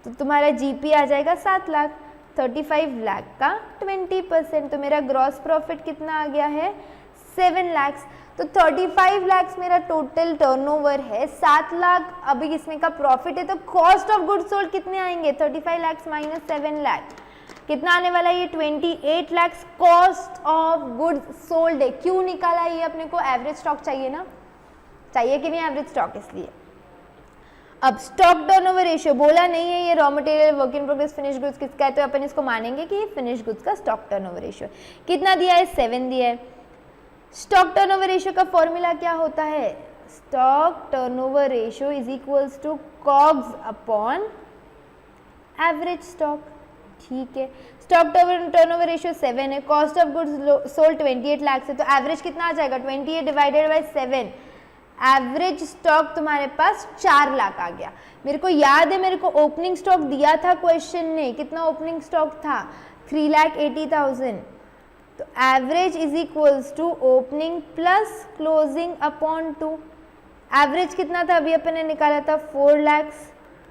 तो तुम्हारा जीपी आ जाएगा 7 लाख। 35 लाख का 20%, तो मेरा ग्रॉस प्रॉफिट कितना आ गया है 7 लाख। तो 35 लाख मेरा टोटल टर्नओवर है, 7 लाख अभी इसमें का प्रॉफिट है, तो कॉस्ट ऑफ गुड्स सोल्ड कितने आएंगे 35 लाख माइनस 7 लाख, कितना आने वाला है ये 28 lakh cost of goods sold है। क्यों निकाला ये अपने को, एवरेज स्टॉक चाहिए ना, चाहिए कि नहीं एवरेज स्टॉक, इसलिए। अब स्टॉक टर्नओवर रेशियो बोला नहीं है ये raw material work in progress finish goods किसका है, तो अपन इसको मानेंगे कि ये फिनिश गुड्स का स्टॉक टर्नओवर रेशियो। कितना दिया है, 7 दिया है। स्टॉक टर्नओवर रेशियो का फॉर्मूला क्या होता है, stock turnover ratio is equals to COGS upon average stock. ठीक है, स्टॉक टर्नओवर रेशियो 7 है, cost of goods sold 28 lakh से, तो एवरेज कितना आ जाएगा 28 डिवाइडेड बाय 7, एवरेज स्टॉक तुम्हारे पास 4 लाख आ गया। मेरे को याद है मेरे को ओपनिंग स्टॉक दिया था क्वेश्चन ने, कितना ओपनिंग स्टॉक था 3,80,000, तो average is equals to opening plus closing upon 2। Average कितना था अभी अपन ने निकाला था 4 लाख,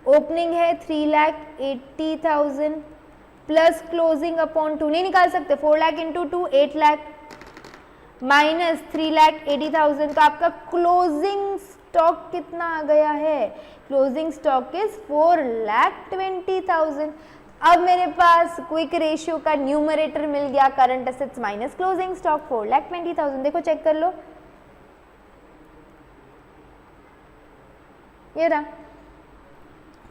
ओपनिंग है 3,80,000 प्लस क्लोजिंग अपॉन 2, नहीं निकाल सकते, 4 लाख इंटू 2 8 लाख माइनस 3,80,000, तो आपका क्लोजिंग स्टॉक कितना आ गया है, क्लोजिंग स्टॉक इज 4,20,000। अब मेरे पास क्विक रेशियो का न्यूमरेटर मिल गया, current assets minus closing stock 4,20,000। देखो चेक कर लो, ये रहा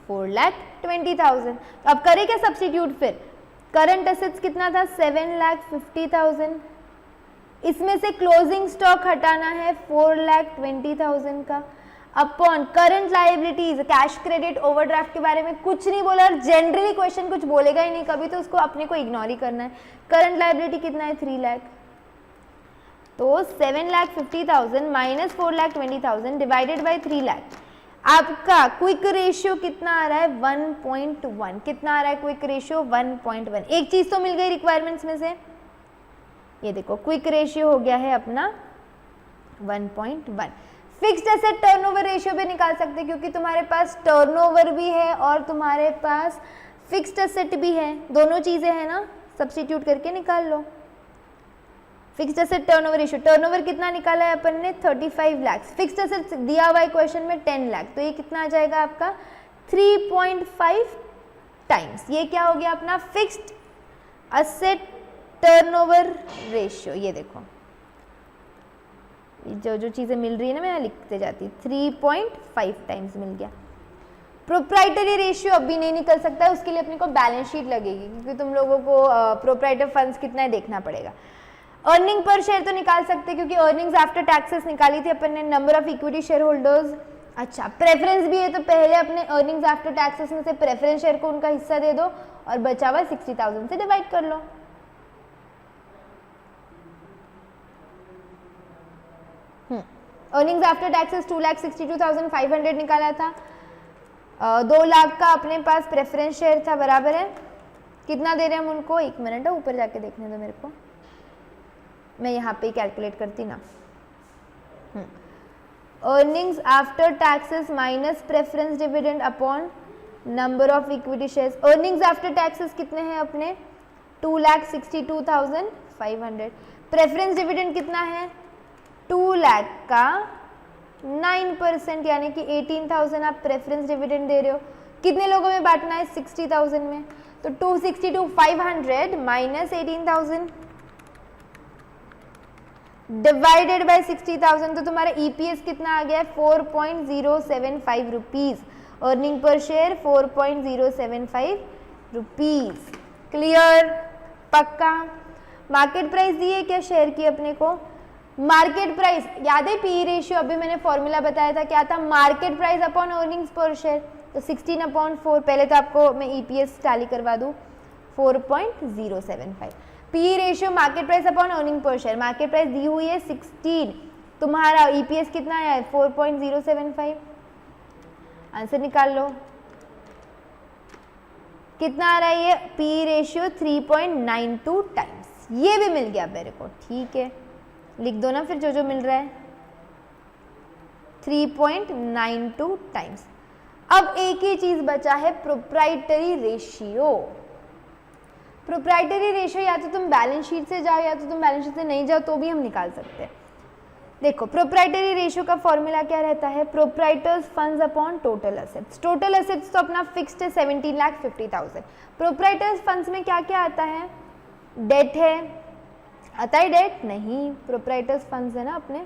4,20,000। अब करें क्या सब्स्टिट्यूट, फिर करंट एसेट्स कितना था 7,50,000, इसमें से क्लोजिंग स्टॉक हटाना है 4,20,000 का, upon current liabilities, cash credit overdraft के बारे में कुछ नहीं बोला, और जनरली क्वेश्चन कुछ बोलेगा ही नहीं कभी, तो उसको अपने को इग्नोर ही करना है। करंट लायबिलिटी कितना है 3 लाख, तो 7,50,000 माइनस 4,20,000 डिवाइडेड बाय 3 लाख, आपका क्विक रेशियो कितना आ रहा है 1.1। कितना आ रहा है क्विक रेशियो 1.1। एक चीज तो मिल गई रिक्वायरमेंट्स में से, ये देखो क्विक रेशियो हो गया है अपना 1.1। फिक्स्ड एसेट टर्नओवर रेशियो भी निकाल सकते हैं, क्योंकि तुम्हारे पास टर्नओवर भी है और तुम्हारे पास फिक्स्ड एसेट भी है, दोनों चीजें हैं ना, सब्स्टिट्यूट करके निकाल लो। Fixed asset turnover ratio, turnover कितना निकाला है अपन ने 35 लाख, फिक्स्ड एसेट दिया हुआ है क्वेश्चन में 10 लाख, तो ये कितना आ जाएगा आपका 3.5 टाइम्स। ये क्या हो गया अपना फिक्स्ड एसेट टर्नओवर रेशियो। ये देखो जो चीजें मिल रही है ना, मैं लिखते जाती, 3.5 टाइम्स मिल गया। प्रोप्राइटरी रेशियो अभी नहीं निकल सकता है, उसके लिए अपने को बैलेंस शीट लगेगी, क्योंकि तुम लोगों को प्रोप्राइटर फंड्स कितना है देखना पड़ेगा। अर्निंग पर शेयर तो निकाल सकते हैं, क्योंकि अर्निंग्स आफ्टर टैक्सेस निकाली थी अपन ने, number of equity share holders. अच्छा, प्रेफरेंस भी है, तो पहले अपने अर्निंग्स आफ्टर टैक्सेस में से प्रेफरेंस शेयर को उनका हिस्सा दे दो, और बचा हुआ 60,000 से डिवाइड कर लो। अर्निंग्स आफ्टर टैक्सेस 2,62,500 निकाला था, 2 लाख का अपने पास प्रेफरेंस शेयर था, बराबर है कितना दे रहे हैं हम उनको, 1 मिनट है, ऊपर जाके देखने दो मेरे को, मैं यहाँ पे ही कैलकुलेट करती ना। Earnings after taxes minus preference dividend upon number of equity shares. Earnings after taxes कितने हैं अपने 2,62,500, प्रेफरेंस डिविडेंड कितना है 2 लाख का 9%, यानी कि 18,000 आप प्रेफरेंस डिविडेंड दे रहे हो। कितने लोगों में बांटना है 60,000 में, तो 262,500 माइनस 18,000 डिवाइडेड बाय 60,000, तो तुम्हारा ईपीएस कितना आ गया है 4.075 rupees. Earning per share 4.075 rupees. Clear, पक्का। मार्केट प्राइस दी है क्या शेयर की अपने को, मार्केट प्राइस याद है, पी रेशियो अभी मैंने फॉर्मूला बताया था, क्या था मार्केट प्राइस अपॉन अर्निंग्स पर शेयर, तो 16/4। पहले तो आपको मैं ईपीएस टैली करवा दूं, 4.075। P ratio market price upon earning per share, market price दी हुई है 16, तुम्हारा ईपीएस कितना आया है 4.075। आंसर निकाल लो, कितना आ रहा है ये पी रेशियो 3.92 टाइम्स। ये भी मिल गया मेरे को, ठीक है, लिख दो ना फिर जो मिल रहा है 3.92 टाइम्स। अब एक ही चीज बचा है प्रोप्राइटरी रेशियो। प्रोप्राइटरी रेशियो या तो तुम बैलेंस शीट से जाओ या तो तुम बैलेंस शीट से नहीं जाओ तो भी हम निकाल सकते हैं। देखो प्रोप्राइटरी रेशियो का फॉर्मूला क्या रहता है, proprietors funds upon total assets. Total assets तो अपना फिक्स्ड है 17,50,000। प्रोप्राइटर्स फंड्स में क्या क्या आता है, डेट है, आता है डेट नहीं, प्रोप्राइटर्स फंड्स है ना अपने,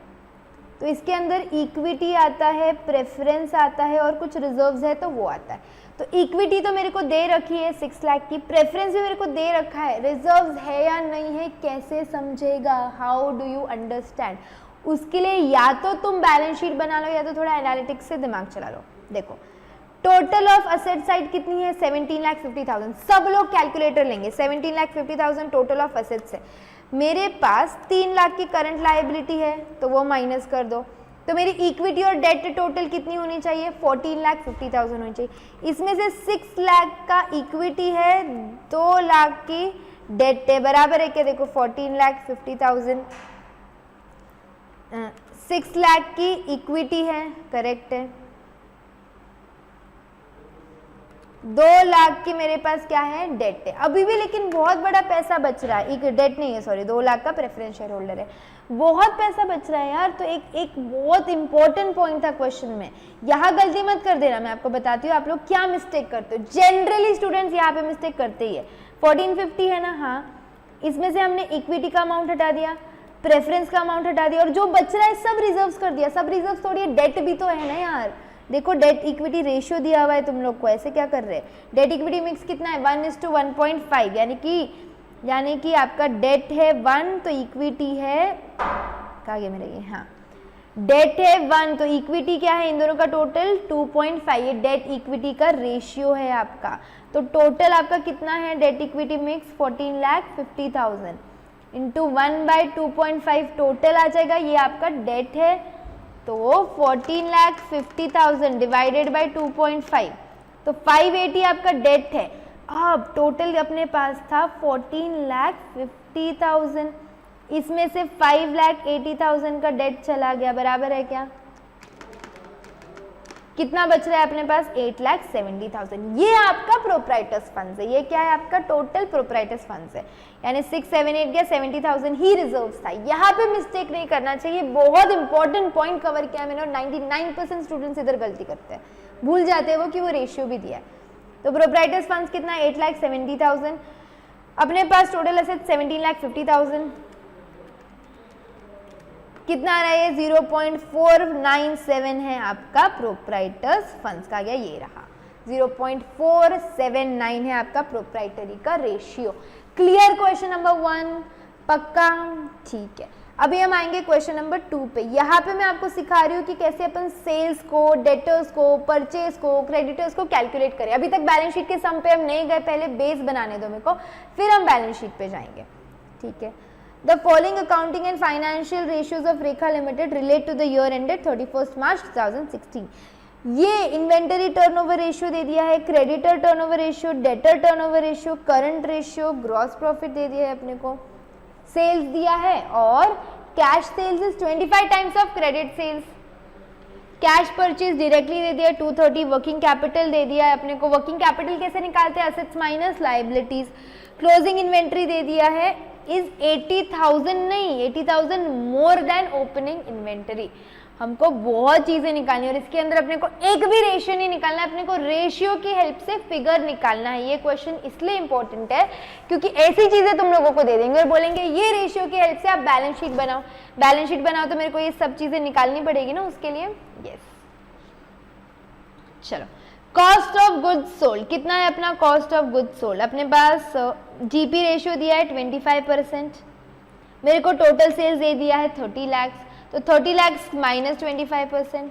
तो इसके अंदर इक्विटी आता है, प्रेफरेंस आता है और कुछ रिजर्व्स है तो वो आता है। तो इक्विटी तो मेरे को दे रखी है 6 लाख की, प्रेफरेंस भी मेरे को दे रखा है, रिजर्व्स है या नहीं है कैसे समझेगा, हाउ डू यू अंडरस्टैंड, उसके लिए या तो तुम बैलेंस शीट बना लो या तो थोड़ा एनालिटिक्स से दिमाग चला लो। देखो टोटल ऑफ असेट साइड कितनी है 17,50,000, सब लोग कैलकुलेटर लेंगे, 17,50,000 टोटल ऑफ असेट्स है। मेरे पास 3 लाख की करंट लायबिलिटी है तो वो माइनस कर दो, तो मेरी इक्विटी और डेट टोटल कितनी होनी चाहिए 14,50,000 होनी चाहिए। इसमें से 6 लाख का इक्विटी है, 2 लाख की डेट है, बराबर है क्या, देखो 14,50,000, 6 लाख की इक्विटी है, करेक्ट है, 2 लाख की मेरे पास क्या है डेट है। अभी भी लेकिन बहुत बड़ा पैसा बच रहा है, एक डेट नहीं है सॉरी, 2 लाख का प्रेफरेंस शेयर होल्डर है, बहुत पैसा बच रहा है यार। तो एक बहुत इंपॉर्टेंट पॉइंट था क्वेश्चन में, यहाँ गलती मत कर देना, मैं आपको बताती हूँ आप लोग क्या मिस्टेक करते हो। जनरली स्टूडेंट्स यहाँ पे मिस्टेक करते ही है। 1450 है ना, हाँ, इसमें से हमने इक्विटी का अमाउंट हटा दिया, प्रेफरेंस का अमाउंट हटा दिया और जो बच रहा है सब रिजर्व्स कर दिया। सब रिजर्व्स थोड़ी डेट भी तो है ना यार, देखो डेट इक्विटी रेशियो दिया हुआ है तुम लोग को, ऐसे क्या कर रहे हैं, डेट इक्विटी मिक्स कितना है 1:1.5, यानी कि आपका डेट है 1 तो इक्विटी है, कहाँ गया मेरा ये, हाँ, डेट है 1 तो इक्विटी क्या है, इन दोनों का टोटल 2.5, ये डेट इक्विटी का रेशियो है आपका। तो टोटल आपका कितना है debt equity mix 14,50,000 into 1/2.5 total आ जाएगा, ये आपका डेट है, तो 14,50,000 डिवाइडेड बाई 2.5 तो 580 आपका डेट है। अब टोटल अपने पास था 14,50,000, इसमें से 5,80,000 का डेट चला गया, बराबर है क्या, कितना बच रहा है अपने पास 8,70,000। ये आपका प्रोप्राइटर्स फंड्स है, ये क्या है आपका टोटल प्रोप्राइटर्स फंड्स है, यानी 6, 7, 8 या 70,000 ही रिजर्व्स था। यहाँ पे मिस्टेक नहीं करना चाहिए, बहुत इंपॉर्टेंट पॉइंट कवर किया मैंने और 99% स्टूडेंट्स इधर गलती करते हैं, भूल जाते हैं वो कि वो रेशियो भी दिया है। तो प्रोप्राइटर्स फंड्स कितना 8,70,000, अपने पास टोटल एसेट 17,50,000, कितना आ रहा है 0.497 है आपका प्रोप्राइटर्स फंड्स का, गया ये रहा 0.479 है आपका प्रोप्राइटरी का रेशियो। क्लियर क्वेश्चन नंबर 1, पक्का, ठीक है। अभी हम आएंगे क्वेश्चन नंबर 2 पे। यहाँ पे मैं आपको सिखा रही हूँ कि कैसे अपन सेल्स को, डेटर्स को, परचेज को, क्रेडिटर्स को कैलकुलेट करें। अभी तक बैलेंस शीट के सम पे हम नहीं गए, पहले बेस बनाने दो मेरे को, फिर हम बैलेंस शीट पे जाएंगे, ठीक है। The following accounting and financial ratios of Rekha Limited relate to the year ended 31st March 2016. ये इन्वेंटरी टर्नओवर रेशियो दे दिया है, creditor turnover ratio, debtor turnover ratio, current ratio, gross profit दे दिया है अपने को, सेल्स दिया है और cash sales is 25 times of credit sales, cash purchase directly दे दिया 230, वर्किंग कैपिटल दे दिया है अपने को। वर्किंग कैपिटल कैसे निकालते हैं, assets minus liabilities. Closing inventory दे दिया है इज 80,000 नहीं, 80,000 मोर देन ओपनिंग इन्वेंटरी। हमको बहुत चीजें निकालनी है और इसके अंदर अपने को एक भी रेशियो नहीं निकालना है, अपने को रेशियो की हेल्प से फिगर निकालना है। ये क्वेश्चन इसलिए इंपॉर्टेंट है क्योंकि ऐसी चीजें तुम लोगों को दे देंगे और बोलेंगे ये रेशियो की हेल्प से आप बैलेंस शीट बनाओ। बैलेंस शीट बनाओ तो मेरे को ये सब चीजें निकालनी पड़ेगी ना उसके लिए, यस। चलो, कॉस्ट ऑफ गुड्स सोल्ड कितना है अपना, कॉस्ट ऑफ गुड्स सोल्ड अपने पास जीपी रेशियो दिया है 25%, मेरे को टोटल सेल्स दे दिया है 30 लाख, तो 30 लाख माइनस 25%,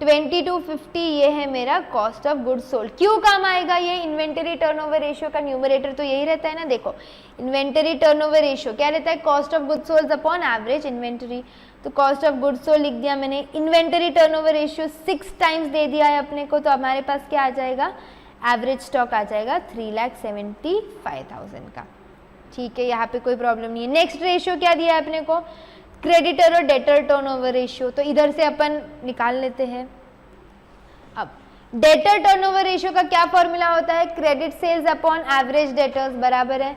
2250 ये है मेरा कॉस्ट ऑफ गुड्स सोल्ड। क्यों काम आएगा ये, इन्वेंटरी टर्नओवर रेशियो का न्यूमरेटर तो यही रहता है ना। देखो इन्वेंटरी टर्नओवर रेशियो क्या रहता है, cost of goods sold upon average inventory. तो कॉस्ट ऑफ गुड्स सोल्ड लिख दिया मैंने, inventory turnover ratio 6 times they दिया है अपने को, तो हमारे पास क्या आ जाएगा, एवरेज स्टॉक आ जाएगा 3,75,000 का, ठीक है। यहाँ पे कोई प्रॉब्लम नहीं है। नेक्स्ट रेशियो क्या दिया है अपने को, क्रेडिटर और डेटर टर्नओवर रेशियो, तो इधर से अपन निकाल लेते हैं। अब डेटर टर्नओवर रेशियो का क्या फॉर्मूला होता है, credit sales upon average debtors, बराबर है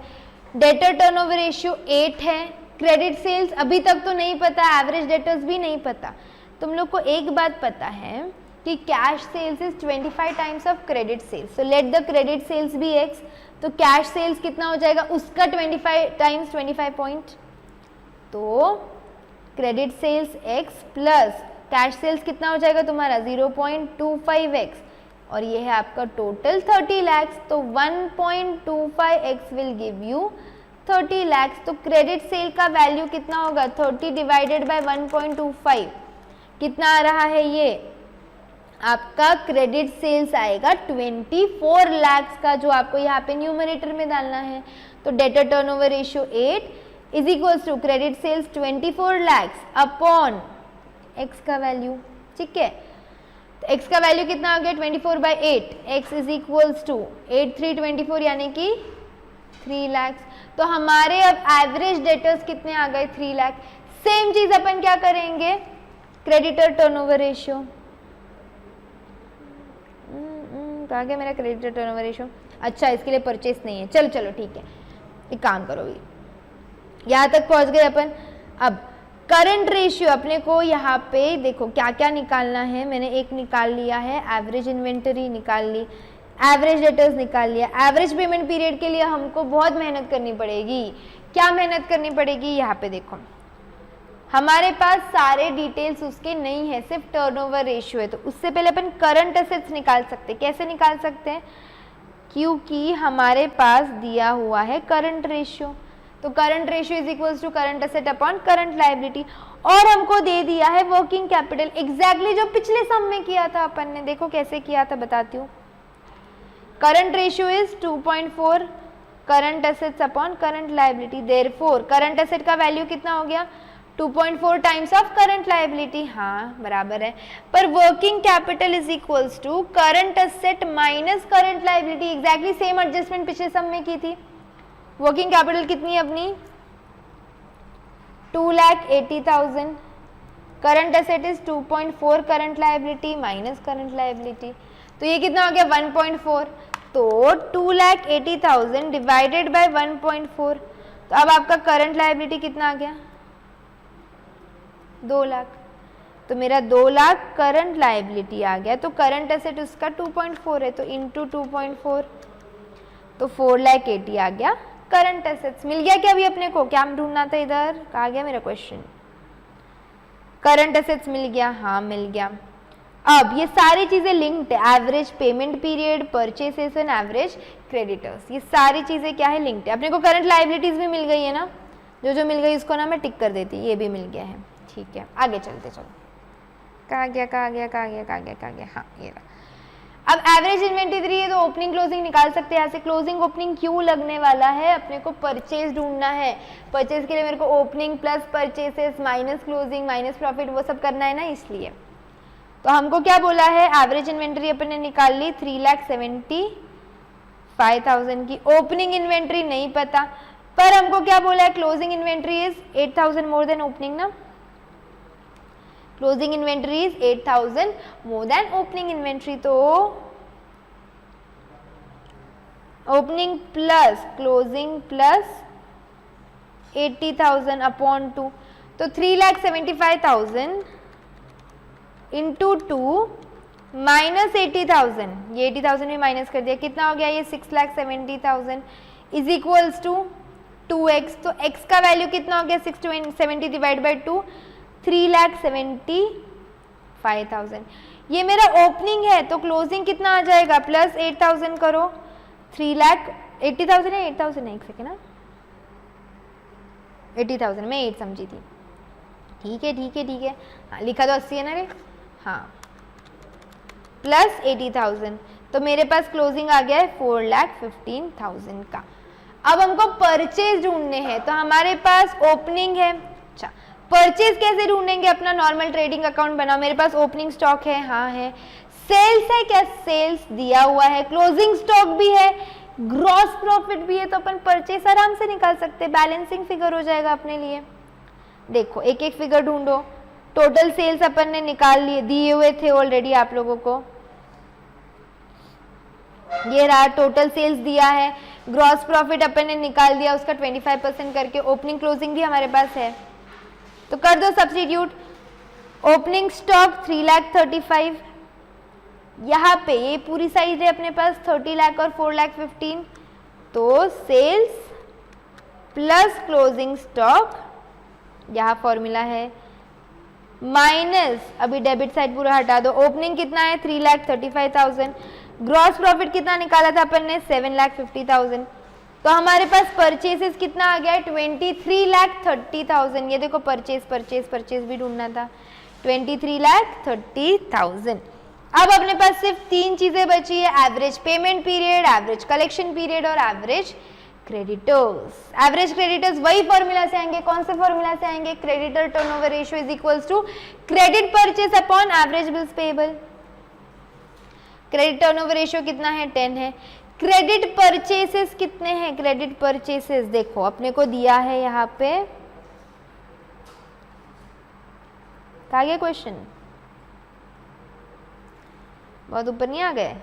डेटर टर्नओवर रेशियो 8 है क्रेडिट सेल्स अभी तक तो नहीं पता, एवरेज डेटर्स भी नहीं पता। तुम लोग को एक बात पता है कि cash sales is 25 times of credit sales, so let the credit sales be x, तो कैश सेल्स कितना हो जाएगा उसका 25 टाइम्स 25 पॉइंट, तो credit sales x plus cash sales कितना हो जाएगा तुम्हारा 0.25x, और ये है आपका टोटल 30 lakhs, तो 1.25x will give you 30 lakhs। तो क्रेडिट सेल का वैल्यू कितना होगा 30 डिवाइडेड बाय 1.25, कितना आ रहा है ये आपका क्रेडिट सेल्स आएगा 24 lakhs का, जो आपको यहाँ पे न्यूमरेटर में डालना है। तो debtor turnover ratio 8 is equals to credit sales 24 lakhs upon x का वैल्यू, ठीक है। तो x का वैल्यू कितना आ गया 24/8, x इज इक्वल्स टू 8 3 24 यानी कि 3 lakhs। तो हमारे अब एवरेज डेटर्स कितने आ गए 3 लाख। सेम चीज अपन क्या करेंगे क्रेडिटर टर्नओवर रेशियो, कहाँ गया मेरा क्रेडिटर टर्नओवर रेशियो, अच्छा इसके लिए परचेस नहीं है, चलो चलो ठीक है, एक काम करो, यहाँ तक पहुँच गए अपन। अब करंट रेशियो अपने को यहाँ पे देखो क्या क्या निकालना है, मैंने एक निकाल लिया है, एवरेज इन्वेंटरी निकाल ली, एवरेज डेटर्स निकाल लिया। एवरेज पेमेंट पीरियड के लिए हमको बहुत मेहनत करनी पड़ेगी। क्या मेहनत करनी पड़ेगी, यहाँ पे देखो हमारे पास सारे डिटेल्स उसके नहीं है, सिर्फ टर्नओवर रेशियो है। तो उससे पहले अपन करंट एसेट्स निकाल सकते हैं। कैसे निकाल सकते हैं, क्योंकि हमारे पास दिया हुआ है करंट रेशियो, तो current ratio is equals to current asset upon current liability, और हमको दे दिया है वर्किंग कैपिटल, एग्जैक्टली जो पिछले सम में किया था अपन ने। देखो कैसे किया था बताती हूँ। Current ratio is 2.4 current assets upon current liability, therefore current asset का वैल्यू कितना हो गया 2.4 टाइम्स ऑफ करंट लायबिलिटी, हाँ बराबर है। पर working capital is equals to current asset minus current liability, exactly same adjustment पिछले सम में की थी। वर्किंग कैपिटल कितनी है अपनी 2,80,000, current asset is 2.4 current liability minus current liability, तो ये कितना हो गया 1.4, तो 2,80,000 डिवाइडेड बाय 1.4, तो अब आपका करंट लायबिलिटी कितना आ गया 2 लाख, तो मेरा 2 लाख करंट लायबिलिटी आ गया। तो करंट एसेट उसका 2.4 है, तो इंटू 2.4, तो 4,80,000 आ गया करंट एसेट्स। मिल गया क्या अभी अपने को, क्या ढूंढना था इधर, कहाँ गया मेरा क्वेश्चन, करंट एसेट्स मिल गया, हाँ मिल गया। अब ये सारी चीजें लिंक्ड है, average payment period, purchases and average creditors, ये सारी चीजें क्या है लिंक्ड है। अपने को करंट लायबिलिटीज भी मिल गई है ना, जो जो मिल गई उसको ना मैं टिक कर देती, ये भी मिल गया है, ठीक है। आगे चलते चलो, कहाँ गया कहाँ गया कहाँ गया कहाँ गया कहाँ गया, हाँ ये रहा। अब एवरेज इन्वेंटरी है तो ओपनिंग क्लोजिंग निकाल सकते हैं यहाँ से। क्लोजिंग ओपनिंग क्यों लगने वाला है, अपने को परचेज ढूंढना है। परचेज के लिए मेरे को opening plus purchases minus closing minus profit वो सब करना है ना, इसलिए। तो हमको क्या बोला है, एवरेज इन्वेंटरी अपन ने निकाल ली 3,75,000 की, ओपनिंग इन्वेंटरी नहीं पता, पर हमको क्या बोला है closing inventory is 8,000 more than opening ना, closing inventory is 8,000 more than opening inventory, तो opening plus closing plus 80,000 upon 2, तो 3,75,000 इंटू 2 माइनस 80,000, ये 80,000 भी माइनस कर दिया, कितना हो गया ये 6,70,000 इज इक्वल्स टू 2x, तो x का वैल्यू कितना हो गया 670 डिवाइड बाई 2, 3,75,000। ये मेरा ओपनिंग है, तो क्लोजिंग कितना आ जाएगा प्लस 8,000 करो, 3,80,000 है 8,000 है, एक सेकेंड ना, 80,000 मैं 8 समझी थी, ठीक है ठीक है ठीक है, हाँ लिखा तो 80 है ना रे, हाँ प्लस 80,000, तो मेरे पास क्लोजिंग आ गया है 4,15,000 का। अब हमको परचेज ढूंढने हैं, तो हमारे पास ओपनिंग है, अच्छा परचेज कैसे ढूंढेंगे, अपना नॉर्मल ट्रेडिंग अकाउंट बनाओ, मेरे पास ओपनिंग स्टॉक है, हाँ है, सेल्स है क्या, सेल्स दिया हुआ है, क्लोजिंग स्टॉक भी है, ग्रॉस प्रॉफिट भी है, तो अपन परचेज आराम से निकाल सकते हैं, बैलेंसिंग फिगर हो जाएगा अपने लिए। देखो एक एक फिगर ढूंढो, टोटल सेल्स अपन ने निकाल लिए, दिए हुए थे ऑलरेडी आप लोगों को, ये रहा टोटल सेल्स दिया है, ग्रॉस प्रॉफिट अपन ने निकाल दिया उसका 25% करके, ओपनिंग क्लोजिंग भी हमारे पास है तो कर दो सब्स्टिट्यूट। ओपनिंग स्टॉक 3,35,000, यहाँ पे ये पूरी साइज है अपने पास 30 लाख और 4,15,000, तो सेल्स प्लस क्लोजिंग स्टॉक, यहाँ फॉर्मूला है, माइनस अभी डेबिट साइड पूरा हटा दो, ओपनिंग कितना है 3,35,000, ग्रॉस प्रॉफिट कितना निकाला था अपन ने 7,50,000, तो हमारे पास परचेसेस कितना आ गया है 23,30,000। ये देखो परचेस भी ढूंढना था, 23,30,000। अब अपने पास सिर्फ 3 चीजें बची है, average payment period, average collection period और एवरेज क्रेडिटर्स। एवरेज क्रेडिटर्स वही फॉर्मूला से आएंगे, कौन से फॉर्मूला से आएंगे, creditor turnover ratio is equals to credit purchase upon average bills payable. Credit turnover ratio कितना है 10 है। क्रेडिट परचेसेस कितने हैं, क्रेडिट परचेसेस देखो अपने को दिया है यहाँ पे, कहा गया क्वेश्चन, बहुत ऊपर नहीं आ गए,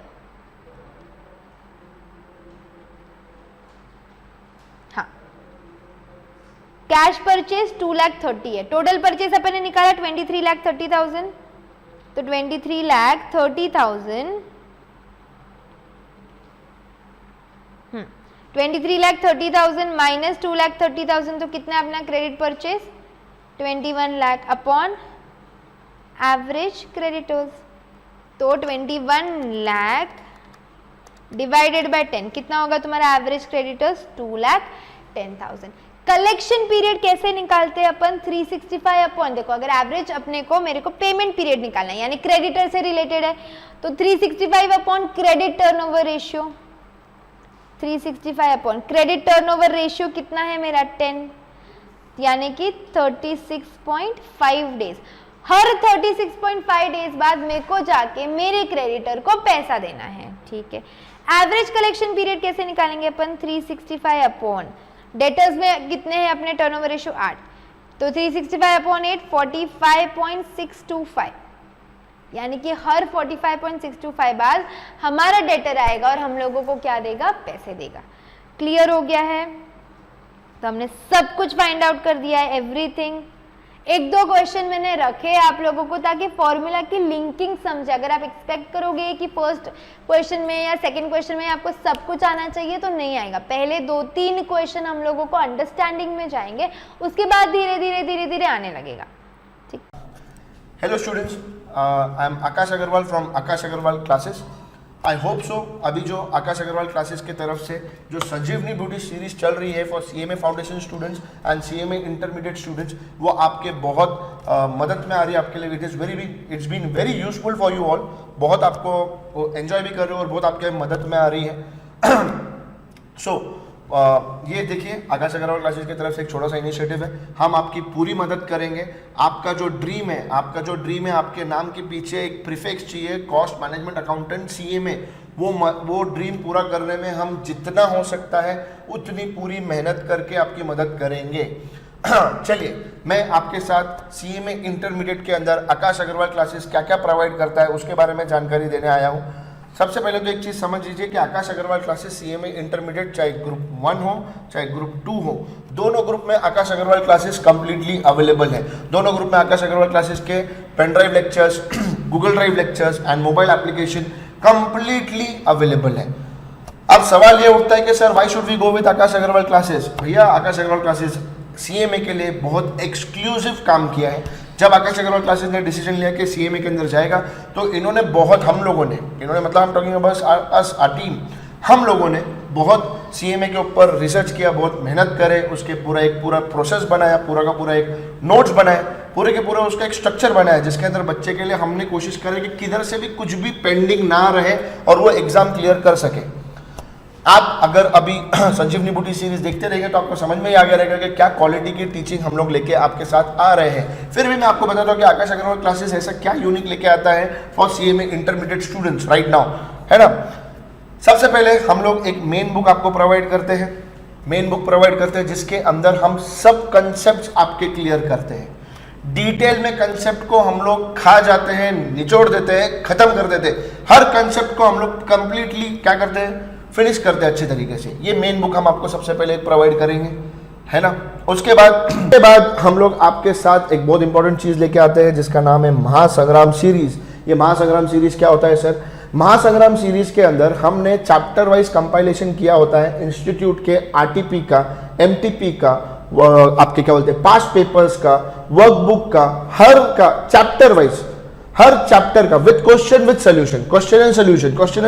हाँ कैश परचेस 2,30,000 है, टोटल परचेस अपन ने निकाला 23,30,000, तो 23,30,000 23,30,000 माइनस 2,30,000 तो कितना अपना credit purchase 21 lakh upon average creditors, तो 21 लाख डिवाइडेड बाय 10 कितना होगा तुम्हारा एवरेज क्रेडिटर्स 2,10,000। कलेक्शन पीरियड कैसे निकालते हैं अपन 365 अपॉन, देखो अगर एवरेज अपने को मेरे को पेमेंट पीरियड निकालना है यानी क्रेडिटर से रिलेटेड है तो 365 upon credit turnover ratio, 365 upon credit turnover ratio कितना है मेरा 10 यानी कि 36.5 डेज। हर 36.5 डेज बाद मेरे को जाके मेरे क्रेडिटर को पैसा देना है, ठीक है। एवरेज कलेक्शन पीरियड कैसे निकालेंगे अपन 365 अपॉन डेटर्स में कितने हैं अपने टर्नओवर रेशियो 8, तो 365 अपॉन 8 45.625 यानी कि हर 45.625 बाद हमारा डेटर आएगा और हम लोगों को क्या देगा, पैसे देगा। क्लियर हो गया है, तो हमने सब कुछ फाइंड आउट कर दिया है, एवरीथिंग। 1-2 क्वेश्चन मैंने रखे आप लोगों को ताकि फॉर्मूला की लिंकिंग समझे। अगर आप एक्सपेक्ट करोगे कि फर्स्ट क्वेश्चन में या सेकंड क्वेश्चन में आपको सब कुछ आना चाहिए तो नहीं आएगा। पहले 2-3 क्वेश्चन हम लोगों को अंडरस्टैंडिंग में जाएंगे, उसके बाद धीरे धीरे आने लगेगा, ठीक। Hello students, I am Aakash Agarwal from Aakash Agarwal classes. I hope so अभी जो आकाश अग्रवाल क्लासेस की तरफ से जो संजीवनी ब्यूटी सीरीज चल रही है for CMA foundation students and CMA intermediate students, वो आपके बहुत मदद में आ रही है आपके लिए। It's been very useful for you all. बहुत आपको एंजॉय भी कर रहे हो और बहुत आपके मदद में आ रही है। ये देखिए आकाश अग्रवाल क्लासेस की तरफ से एक छोटा सा इनिशिएटिव है, हम आपकी पूरी मदद करेंगे। आपका जो ड्रीम है आपके नाम के पीछे एक प्रीफिक्स चाहिए, कॉस्ट मैनेजमेंट अकाउंटेंट सीएमए, वो ड्रीम पूरा करने में हम जितना हो सकता है उतनी पूरी मेहनत करके आपकी मदद करेंगे। चलिए मैं आपके साथ सीएमए इंटरमीडिएट के अंदर आकाश अग्रवाल क्लासेस क्या क्या प्रोवाइड करता है उसके बारे में जानकारी देने आया हूँ। सबसे पहले तो एक चीज़ समझ लीजिए कि Aakash Agarwal classes CMA intermediate चाहे ग्रुप 1 हो चाहे ग्रुप 2 हो, दोनों ग्रुप में Aakash Agarwal classes completely available है। दोनों ग्रुप में आकाश अग्रवाल क्लासेस के pen drive lectures, Google drive lectures and mobile application completely available है। अब सवाल ये उठता है कि sir why should we go with Aakash Agarwal classes. भैया आकाश अग्रवाल क्लासेस सीएमए के लिए बहुत एक्सक्लूसिव काम किया है। जब आकाश अग्रवाल क्लासेस ने डिसीजन लिया कि सीएमए के अंदर जाएगा तो इन्होंने मतलब हम talking about us a team, हम लोगों ने बहुत सीएमए के ऊपर रिसर्च किया, बहुत मेहनत करे, उसके एक पूरा प्रोसेस बनाया, पूरा का पूरा एक नोट्स बनाए, पूरे के पूरा उसका एक स्ट्रक्चर बनाया जिसके अंदर बच्चे के लिए हमने कोशिश करी कि किधर से भी कुछ भी पेंडिंग ना रहे और वो एग्जाम क्लियर कर सके। आप अगर अभी संजीवनी ब्यूटी सीरीज देखते रहेंगे तो आपको समझ में ही आ गया रहेगा कि क्या क्वालिटी की टीचिंग हम लोग लेके आपके साथ आ रहे हैं। फिर भी मैं आपको बताता हूँ कि आकाश अग्रवाल क्लासेस ऐसा क्या यूनिक लेके आता है for CMA intermediate students right now, है ना। सबसे पहले हम लोग एक मेन बुक आपको प्रोवाइड करते हैं, जिसके अंदर हम सब कंसेप्ट आपके क्लियर करते हैं। डिटेल में कंसेप्ट को हम लोग खा जाते हैं, निचोड़ देते हैं, खत्म कर देते हैं। हर कंसेप्ट को हम लोग कंप्लीटली क्या करते हैं, फिनिश करते हैं अच्छे तरीके से। ये मेन बुक हम आपको सबसे पहले प्रोवाइड करेंगे, है ना। उसके बाद हम लोग आपके साथ एक बहुत इंपॉर्टेंट चीज लेके आते हैं जिसका नाम है महासंग्राम सीरीज। ये महासंग्राम सीरीज क्या होता है सर? महासंग्राम सीरीज के अंदर हमने चैप्टर वाइज कंपाइलेशन किया होता है इंस्टीट्यूट के आरटीपी का, एमटीपी का, आपके क्या बोलते हैं पास्ट पेपर्स का, वर्कबुक का, हर का चैप्टर वाइज, हर चैप्टर का with question with solution, question and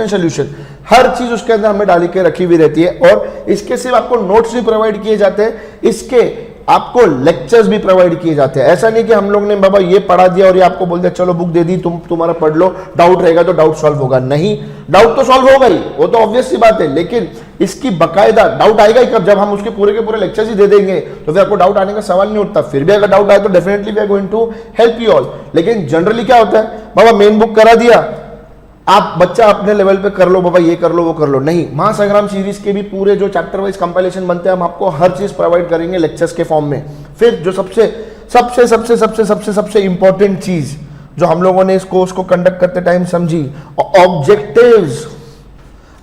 solution, हर चीज उसके अंदर हमें डाली के रखी हुई रहती है। और इसके सिर्फ आपको नोट्स भी प्रोवाइड किए जाते हैं, इसके आपको लेक्चर्स भी प्रोवाइड किए जाते हैं। ऐसा नहीं कि हम लोग ने बाबा ये पढ़ा दिया और ये आपको बोल दिया चलो बुक दे दी, तुम्हारा पढ़ लो, डाउट रहेगा तो डाउट सॉल्व होगा। नहीं, डाउट तो सॉल्व होगा ही, वो तो ऑब्वियस सी बात है, लेकिन इसकी बकायदा डाउट आएगा ही कब? जब हम उसके पूरे के पूरे लेक्चर्स ही दे देंगे तो फिर आपको डाउट आने का सवाल नहीं उठता। फिर भी अगर डाउट आए तो definitely we are going to help you all. लेकिन जनरली क्या होता है, बाबा मेन बुक करा दिया, आप बच्चा अपने लेवल पे कर लो, बाबा ये कर लो वो कर लो। नहीं, महासंग्राम सीरीज के भी पूरे जो चैप्टर वाइज कंपाइलेशन बनते हैं हम आपको हर चीज प्रोवाइड करेंगे लेक्चर्स के फॉर्म में। फिर जो सबसे इंपॉर्टेंट चीज जो हम लोगों ने इस कोर्स को कंडक्ट करते टाइम समझी, ऑब्जेक्टिव्स।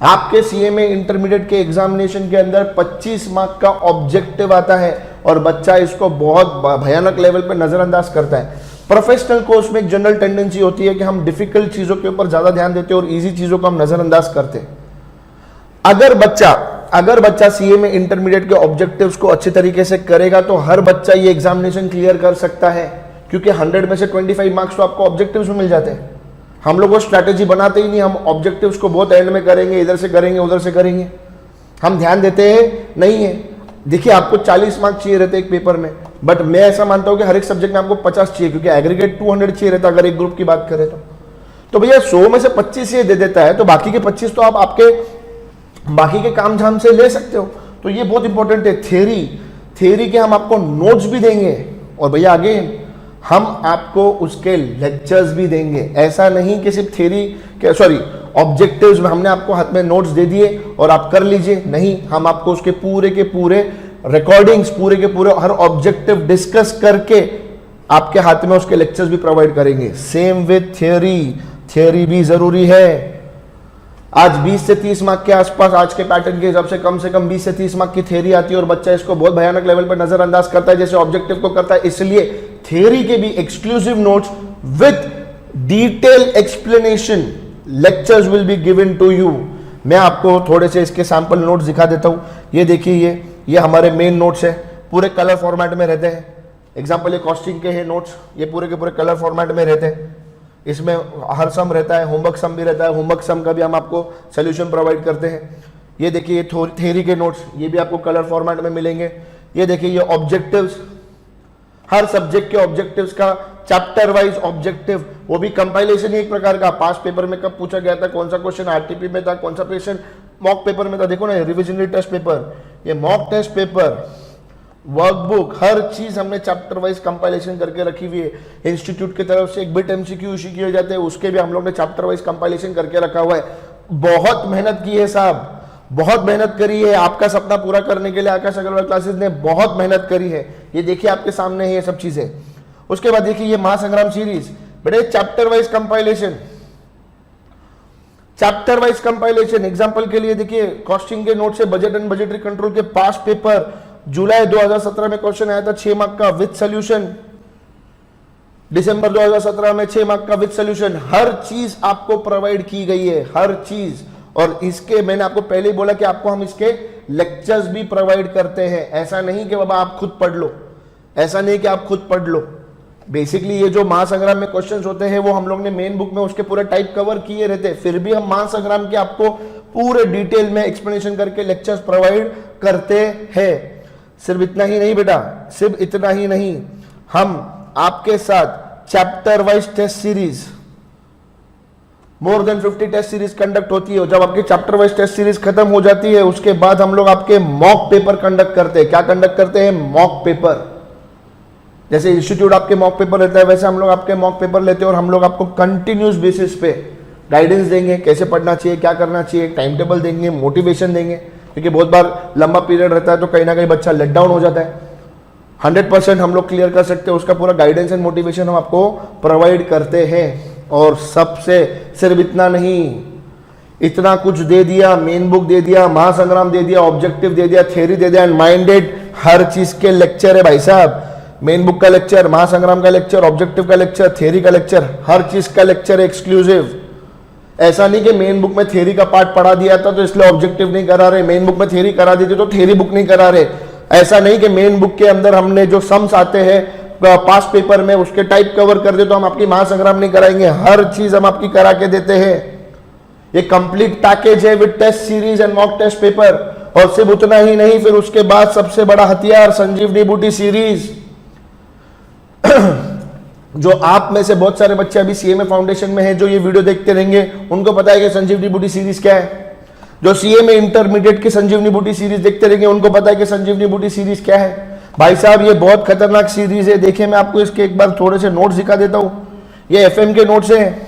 आपके सीएमए इंटरमीडिएट के एग्जामिनेशन के अंदर 25 मार्क का ऑब्जेक्टिव आता है और बच्चा इसको बहुत भयानक लेवल पे नजरअंदाज करता है। प्रोफेशनल कोर्स में एक जनरल टेंडेंसी होती है कि हम डिफिकल्ट चीजों के ऊपर ज्यादा ध्यान देते हैं और इजी चीजों को हम नजरअंदाज करते हैं। अगर बच्चा सीएमए इंटरमीडिएट के ऑब्जेक्टिव्स को अच्छे तरीके से करेगा तो हर बच्चा ये एग्जामिनेशन क्लियर कर सकता है, क्योंकि 100 में से 25 मार्क्स तो आपको ऑब्जेक्टिव्स में मिल जाते हैं। हम लोग वो स्ट्रैटेजी बनाते ही नहीं, हम ऑब्जेक्टिव्स को बहुत एंड में करेंगे, इधर से करेंगे उधर से करेंगे, हम ध्यान देते हैं नहीं है। देखिए आपको 40 मार्क्स चाहिए रहते एक पेपर में, बट मैं ऐसा मानता हूं कि हर एक सब्जेक्ट में आपको 50 चाहिए, क्योंकि एग्रीगेट 200 चाहिए रहता अगर एक ग्रुप की बात करें तो भैया 100 में से 25 ये दे देता है तो बाकी के 25 तो आप आपके बाकी के काम झाम से ले सकते हो। तो ये बहुत इंपॉर्टेंट है। थ्योरी के हम आपको नोट्स भी देंगे और भैया आगे हम आपको उसके लेक्चर्स भी देंगे। ऐसा नहीं कि सिर्फ थ्योरी के ऑब्जेक्टिव्स में हमने आपको हाथ में नोट्स दे दिए और आप कर लीजिए, नहीं, हम आपको उसके पूरे के पूरे रिकॉर्डिंग्स, पूरे के पूरे हर ऑब्जेक्टिव डिस्कस करके आपके हाथ में उसके लेक्चर्स भी प्रोवाइड करेंगे। सेम विद थ्योरी भी जरूरी है। आज 20 से 30 मार्क के आसपास आज के पैटर्न के हिसाब से कम 20 से 30 मार्क की थ्योरी आती है और बच्चा इसको बहुत भयानक लेवल पर नजरअंदाज करता है जैसे ऑब्जेक्टिव को करता है। इसलिए थ्योरी के भी exclusive notes with detail explanation lectures will be given to you. मैं आपको थोड़े से इसके सैंपल नोट्स दिखा देता हूं। ये देखिए, ये हमारे मेन नोट्स है, पूरे कलर फॉर्मेट में रहते हैं। एग्जाम्पल ये कॉस्टिंग के हैं नोट्स, ये पूरे के पूरे कलर फॉर्मेट में रहते हैं। इसमें हर सम रहता है, होमवर्क सम भी रहता है, होमवर्क सम का भी हम आपको सोल्यूशन प्रोवाइड करते हैं। ये देखिए ये थ्योरी के नोट्स, ये भी आपको कलर फॉर्मेट में मिलेंगे। ये देखिए ये ऑब्जेक्टिव्स, हर सब्जेक्ट के ऑब्जेक्टिव्स का चैप्टर वाइज ऑब्जेक्टिव, वो भी कंपाइलेशन ही एक प्रकार का। पास्ट पेपर में कब पूछा गया था, कौन सा क्वेश्चन आरटीपी में था, कौन सा क्वेश्चन मॉक पेपर में था। देखो ना, रिविजनरी टेस्ट पेपर, ये मॉक टेस्ट पेपर, वर्कबुक, हर चीज हमने चैप्टर वाइज कंपाइलेशन करके रखी हुई है। इंस्टीट्यूट की तरफ से एक बिट एमसीक्यू इशू किए जाते हैं, उसके भी हम लोग ने चैप्टर वाइज कंपाइलेशन करके रखा हुआ है। बहुत मेहनत की है साहब, बहुत मेहनत करी है। आपका सपना पूरा करने के लिए आकाश अग्रवाल क्लासेस ने बहुत मेहनत करी है। ये देखिए आपके सामने है ये सब चीजें। उसके बाद देखिए ये महासंग्राम सीरीज, बेटे chapter wise compilation, chapter wise compilation. Example के लिए देखिए कॉस्टिंग के नोट से बजट एंड बजटरी कंट्रोल के पास्ट पेपर जुलाई 2017 में क्वेश्चन आया था 6 मार्क का विद सॉल्यूशन। दिसंबर 2017 में 6 मार्क का विद सॉल्यूशन। हर चीज आपको प्रोवाइड की गई है, हर चीज। और इसके मैंने आपको पहले ही बोला कि आपको हम इसके लेक्चर्स भी प्रोवाइड करते हैं। ऐसा नहीं कि बाबा आप खुद पढ़ लो, ऐसा नहीं कि आप खुद पढ़ लो। बेसिकली ये जो महासंग्राम में क्वेश्चंस होते हैं वो हम लोग ने मेन बुक में उसके पूरे टाइप कवर किए रहते हैं, फिर भी हम महासंग्राम के आपको पूरे डिटेल में एक्सप्लेनेशन करके लेक्चर्स प्रोवाइड करते हैं। सिर्फ इतना ही नहीं बेटा, सिर्फ इतना ही नहीं, हम आपके साथ chapter wise test series, more than 50 test series conduct होती है। जब आपकी चैप्टर वाइज टेस्ट सीरीज खत्म हो जाती है उसके बाद हम लोग आपके मॉक पेपर कंडक्ट करते हैं। क्या कंडक्ट करते हैं? Mock paper. जैसे इंस्टीट्यूट आपके मॉक पेपर लेता है वैसे हम लोग आपके मॉक पेपर लेते हैं और हम लोग आपको कंटिन्यूस बेसिस पे गाइडेंस देंगे, कैसे पढ़ना चाहिए, क्या करना चाहिए, टाइम टेबल देंगे, मोटिवेशन देंगे। क्योंकि बहुत बार लंबा पीरियड रहता है तो कहीं ना कहीं बच्चा लेट डाउन हो जाता है। 100% हम लोग क्लियर कर सकते हैं, उसका पूरा गाइडेंस एंड मोटिवेशन हम आपको प्रोवाइड करते हैं। और सबसे सिर्फ इतना नहीं, इतना कुछ दे दिया, मेन बुक दे दिया, महासंग्राम दे दिया, ऑब्जेक्टिव दे दिया, थ्योरी दे दिया एंड माइंडेड, हर चीज के लेक्चर है भाई साहब। मेन बुक का लेक्चर, महासंग्राम का लेक्चर, ऑब्जेक्टिव का लेक्चर, थ्योरी का लेक्चर, हर चीज का लेक्चर एक्सक्लूसिव। ऐसा नहीं कि मेन बुक में थ्योरी का पार्ट पढ़ा दिया था तो इसलिए ऑब्जेक्टिव नहीं करा रहे, मेन बुक में थ्योरी करा दी थी तो थ्योरी बुक नहीं करा रहे। ऐसा नहीं कि मेन बुक के अंदर हमने जो सम्स आते हैं पास पेपर में उसके टाइप कवर कर दे तो हम आपकी महासंग्राम नहीं कराएंगे, हर चीज हम आपकी करा के देते हैं। ये कंप्लीट पैकेज है with test series and mock test paper. और सिर्फ उतना ही नहीं, फिर उसके बाद सबसे बड़ा हथियार संजीवनी बूटी सीरीज। जो आप में से बहुत सारे बच्चे अभी सीएमए फाउंडेशन में हैं, जो ये वीडियो देखते रहेंगे, उनको पता है कि संजीवनी बूटी सीरीज क्या है। जो सीएमए इंटरमीडिएट की संजीवनी बूटी सीरीज देखते रहेंगे, उनको पता है कि संजीवनी बूटी सीरीज क्या है। भाई साहब ये बहुत खतरनाक सीरीज है। देखिए मैं आपको इसके एक बार थोड़े से नोट्स दिखा देता हूं। ये एफएम के नोट्स हैं।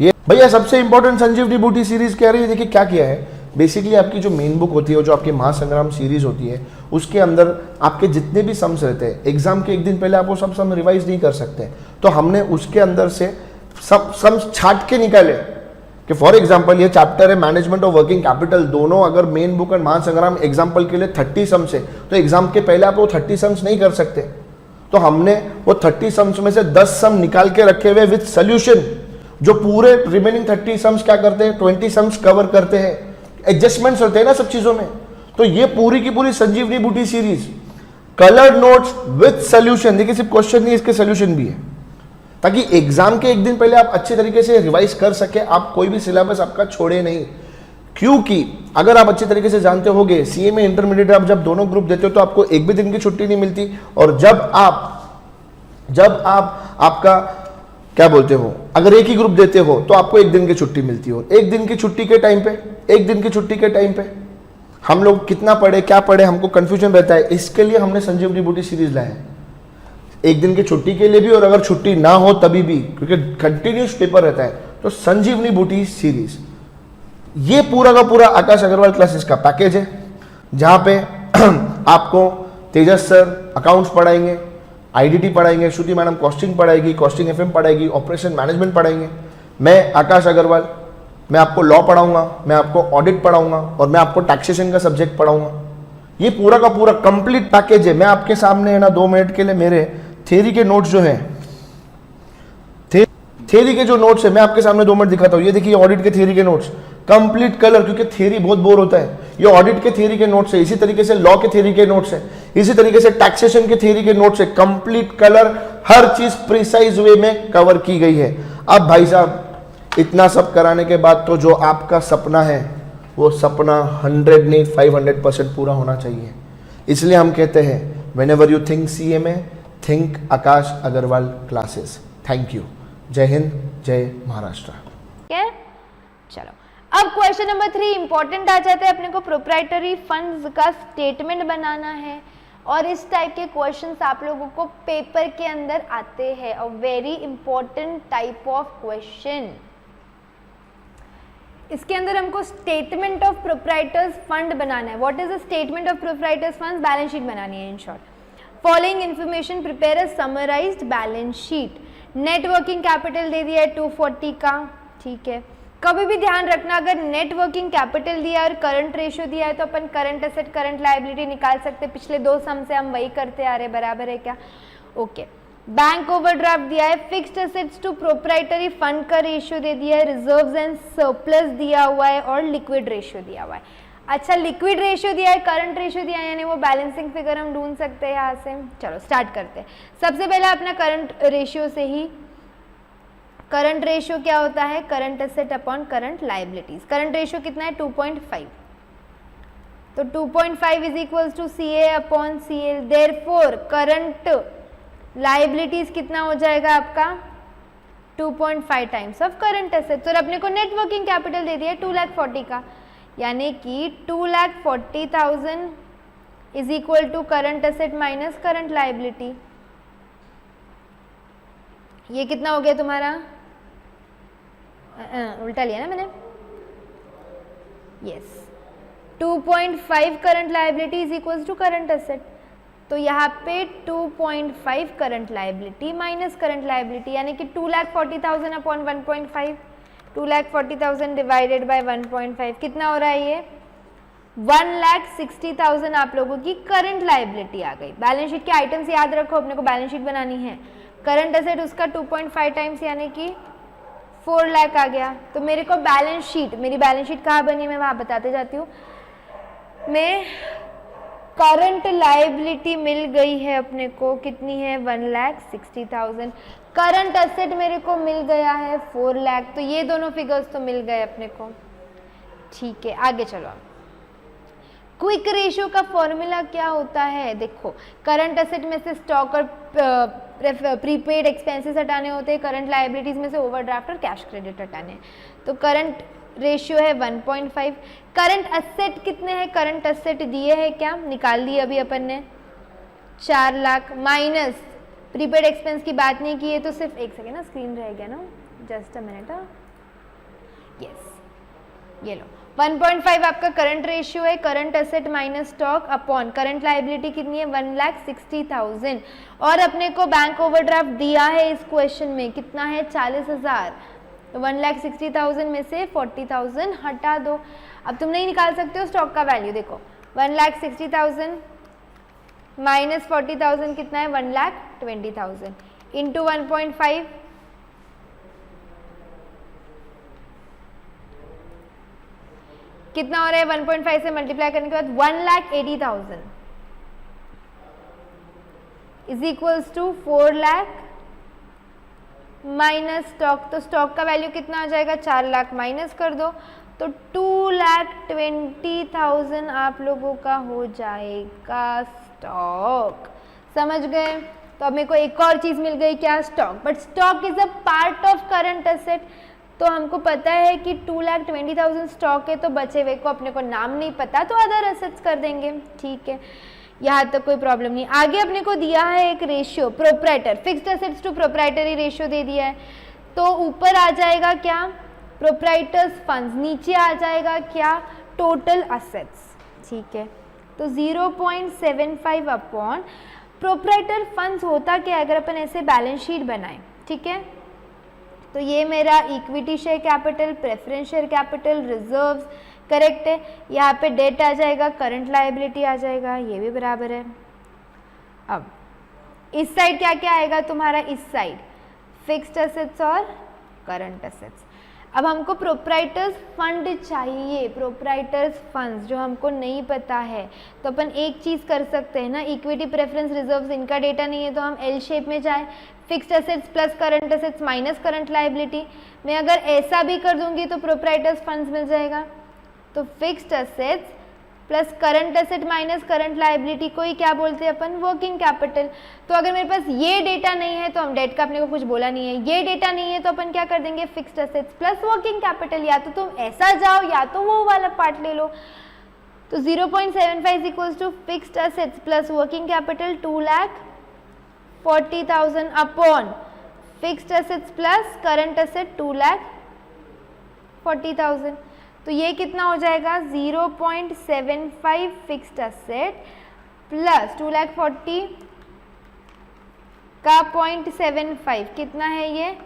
ये भैया सबसे इंपॉर्टेंट संजीवनी बूटी सीरीज कह रही है। देखिए क्या किया है, बेसिकली आपकी जो मेन बुक होती है, जो आपकी महासंग्राम सीरीज होती है, उसके अंदर आपके जितने भी सम्स रहते हैं, एग्जाम के एक दिन पहले आप वो सब सम रिवाइज नहीं कर सकते, तो हमने उसके अंदर से सब सम्स छाट के निकाले कि फॉर एग्जांपल ये चैप्टर है मैनेजमेंट ऑफ वर्किंग कैपिटल, दोनों अगर मेन बुक और महासंग्राम एग्जांपल के लिए 30 सम्स है तो एग्जाम के पहले आप वो 30 सम्स नहीं कर सकते। तो हमने वो 30 सम्स में से 10 सम निकाल के रखे हुए विद सोल्यूशन, जो पूरे रिमेनिंग 30 सम्स क्या करते हैं, 20 सम्स कवर करते हैं। एडजस्टमेंट्स होते हैं ना सब चीजों में। तो ये पूरी की पूरी संजीवनी बूटी series colour notes with solution, देखिए सिर्फ क्वेश्चन नहीं, इसके सोल्यूशन भी है, ताकि एग्जाम के एक दिन पहले आप अच्छे तरीके से रिवाइज कर सके, आप कोई भी सिलेबस आपका छोड़े नहीं। क्योंकि अगर आप अच्छे तरीके से जानते होगे, सीएमए इंटरमीडिएट आप जब दोनों ग्रुप देते हो तो आपको एक भी दिन की छुट्टी नहीं मिलती। और जब आप आपका क्या बोलते हो, अगर एक ही ग्रुप देते हो तो आपको एक दिन की छुट्टी मिलती हो। एक दिन की छुट्टी के टाइम पे हम लोग कितना पढ़े, क्या पढ़े, हमको कंफ्यूजन रहता है। इसके लिए हमने संजीवनी बूटी सीरीज लाया है, एक दिन की छुट्टी के लिए भी और अगर छुट्टी ना हो तभी भी, क्योंकि कंटिन्यूस पेपर रहता है। तो संजीवनी बूटी सीरीज ये पूरा का पूरा आकाश अग्रवाल क्लासेस का पैकेज है, जहां पे आपको तेजस सर अकाउंट्स पढ़ाएंगे, आईडीटी पढ़ाएंगे, श्रुति मैडम कॉस्टिंग पढ़ाएगी, कॉस्टिंग एफएम पढ़ाएगी, ऑपरेशन मैनेजमेंट पढ़ाएंगे, मैं आकाश अग्रवाल, मैं आपको लॉ पढ़ाऊंगा, मैं आपको ऑडिट पढ़ाऊंगा और मैं आपको टैक्सेशन का सब्जेक्ट पढ़ाऊंगा। ये पूरा का पूरा कंप्लीट पैकेज है। मैं आपके सामने है ना 2 मिनट के लिए मेरे थ्योरी के नोट्स जो हैं, थ्योरी के जो नोट्स है मैं आपके सामने 2 मिनट दिखाता हूँ। ये देखिए ऑडिट के थ्योरी के नोट्स कंप्लीट कलर, क्योंकि थ्योरी बहुत बोर होता है। ये ऑडिट के थ्योरी के नोट्स है, इसी तरीके से लॉ के थ्योरी के नोट्स है, इसी तरीके से टैक्सेशन के थ्योरी के नोट्स है। कंप्लीट कलर, हर चीज प्रिसाइज वे में कवर की गई है। अब भाई साहब इतना सब कराने के बाद तो जो आपका सपना है वो सपना 100 नहीं 500% पूरा होना चाहिए। इसलिए हम कहते हैं whenever you think CMA think Aakash Agarwal classes. Thank you. जय हिंद, जय महाराष्ट्र। क्या चलो अब क्वेश्चन नंबर 3 इंपॉर्टेंट आ जाता है अपने को। प्रोप्राइटरी फंड्स का स्टेटमेंट बनाना है और इस टाइप के क्वेश्चंस आप लोगों को पेपर के अंदर आते हैं। A very important type of question. इसके अंदर हमको स्टेटमेंट ऑफ प्रोप्राइटर्स फंड बनाना है। What is the statement of proprietors fund? Balance sheet बनानी है in short. Following information prepare a summarised balance sheet. Net working capital दे दिया है 240 का, ठीक है। कभी भी ध्यान रखना अगर नेट वर्किंग कैपिटल दिया और करंट रेशियो दिया है तो अपन करंट एसेट करंट लायबिलिटी निकाल सकते। पिछले 2 सम से हम वही करते आ रहे, बराबर है क्या? ओके। बैंक ओवरड्राफ्ट दिया है, fixed assets to proprietary fund का रेशियो दे दिया है, रिजर्व्स एंड सरप्लस दिया हुआ है और लिक्विड रेशियो दिया हुआ है। अच्छा लिक्विड रेशियो दिया है, करंट रेशियो दिया है, यानी वो बैलेंसिंग फिगर हम ढूंढ सकते हैं यहाँ से। चलो स्टार्ट करते हैं। सबसे पहले अपना करंट रेशियो से ही। करंट रेशियो क्या होता है? Current asset upon current liabilities. Current ratio कितना है? 2.5। तो 2.5 is equals to CA upon CL। Therefore current liabilities कितना हो जाएगा आपका? 2.5 टाइम्स ऑफ करंट एसेट्स। और अपने को नेट वर्किंग कैपिटल दे दिया 2,40,000 का, यानी कि 2,40,000 is equal to current asset minus current liability. ये कितना हो गया तुम्हारा? उल्टा लिया ना मैंने। Yes 2.5 current liability is equal to current asset. तो यहाँ पे 2.5 current liability minus current liability, यानी कि 2,40,000 अपॉन 1.5 2,40,000 डिवाइडेड बाय 1.5 कितना हो रहा है ये 1,60,000 आप लोगों की करंट लाइबिलिटी आ गई। बैलेंस शीट के आइटम्स याद रखो, अपने को बैलेंस शीट बनानी है। करंट एसेट उसका 2.5 टाइम्स यानी कि 4 लाख आ गया। तो मेरे को बैलेंस शीट, मेरी बैलेंस शीट कहाँ बनी मैं वहाँ बताते जाती हूँ। मैं करंट लाइबिलिटी मिल गई है अपने को, कितनी है 1,60,000। करंट एसेट मेरे को मिल गया है 4 लाख। तो ये दोनों फिगर्स तो मिल गए अपने को, ठीक है। आगे चलो, क्विक रेशियो का फॉर्मूला क्या होता है? देखो, करंट एसेट में से स्टॉक और प्रीपेड एक्सपेंसेस हटाने होते हैं, करंट लाइबिलिटीज में से ओवरड्राफ्ट और कैश क्रेडिट हटाने हैं। तो करंट रेशियो है 1.5। करंट एसेट कितने हैं? करंट एसेट दिए हैं क्या, निकाल दिए अभी अपन ने 4 लाख, माइनस प्रीपेड एक्सपेंस की बात नहीं की है, तो सिर्फ एक सेकेंड ना, स्क्रीन रह गया ना, जस्ट अ मिनट। यस, ये लो 1.5 आपका करंट रेशियो है। Current asset minus stock upon current liability कितनी है 1,60,000। और अपने को बैंक ओवरड्राफ्ट दिया है इस क्वेश्चन में, कितना है 40,000। तो 1,60,000 में से 40,000 हटा दो। अब तुम नहीं निकाल सकते हो स्टॉक का वैल्यू, देखो 1,60,000 माइनस 40,000 कितना है 1,20,000 इंटू 1.5 कितना हो रहा है 1.5 से मल्टीप्लाई करने के बाद 1,80,000 is equals to 4 lakh minus stock. तो स्टॉक का वैल्यू कितना आ जाएगा 4 लाख, माइनस कर दो तो 2,20,000 आप लोगों का हो जाएगा स्टॉक। समझ गए? तो अब मेरे को एक और चीज मिल गई, क्या? Stock. But stock is a part of current asset. तो हमको पता है कि 2,20,000 स्टॉक है, तो बचे हुए को अपने को नाम नहीं पता तो अदर एसेट्स कर देंगे, ठीक है। यहाँ तक कोई प्रॉब्लम नहीं। आगे अपने को दिया है एक ratio, proprietor, fixed assets to proprietary ratio दे दिया है। तो ऊपर आ जाएगा क्या प्रोप्राइटर्स फंड्स, नीचे आ जाएगा क्या टोटल एसेट्स, ठीक है। तो 0.75 अपॉन प्रोप्राइटर फंड्स होता क्या अगर अपन ऐसे बैलेंस शीट बनाएं, ठीक है। तो ये मेरा equity share capital, preference share capital, reserves, correct है। यहाँ पे डेट आ जाएगा, करंट लायबिलिटी आ जाएगा, ये भी बराबर है। अब इस साइड क्या क्या आएगा तुम्हारा, इस साइड फिक्स्ड एसेट्स और करंट एसेट्स। अब हमको प्रोप्राइटर्स फंड चाहिए, प्रोप्राइटर्स फंड्स जो हमको नहीं पता है, तो अपन एक चीज़ कर सकते हैं ना, इक्विटी प्रेफरेंस रिजर्व्स इनका डेटा नहीं है तो हम एल शेप में जाए, fixed assets plus current assets minus current liability. मैं अगर ऐसा भी कर दूंगी तो प्रोप्राइटर्स फंड्स मिल जाएगा। तो fixed assets plus current asset minus current liability को ही क्या बोलते हैं अपन, वर्किंग कैपिटल। तो अगर मेरे पास ये डेटा नहीं है तो हम डेट का अपने को कुछ बोला नहीं है, ये डेटा नहीं है तो अपन क्या कर देंगे, fixed assets plus working capital. या तो तुम ऐसा जाओ या तो वो वाला पार्ट ले लो। तो 0.75 equals to fixed assets plus working capital 2,40,000 upon fixed assets plus current asset 2,40,000। तो ये कितना हो जाएगा, 0.75 फिक्स्ड एसेट प्लस 2,40,000 का 0.75 कितना है ये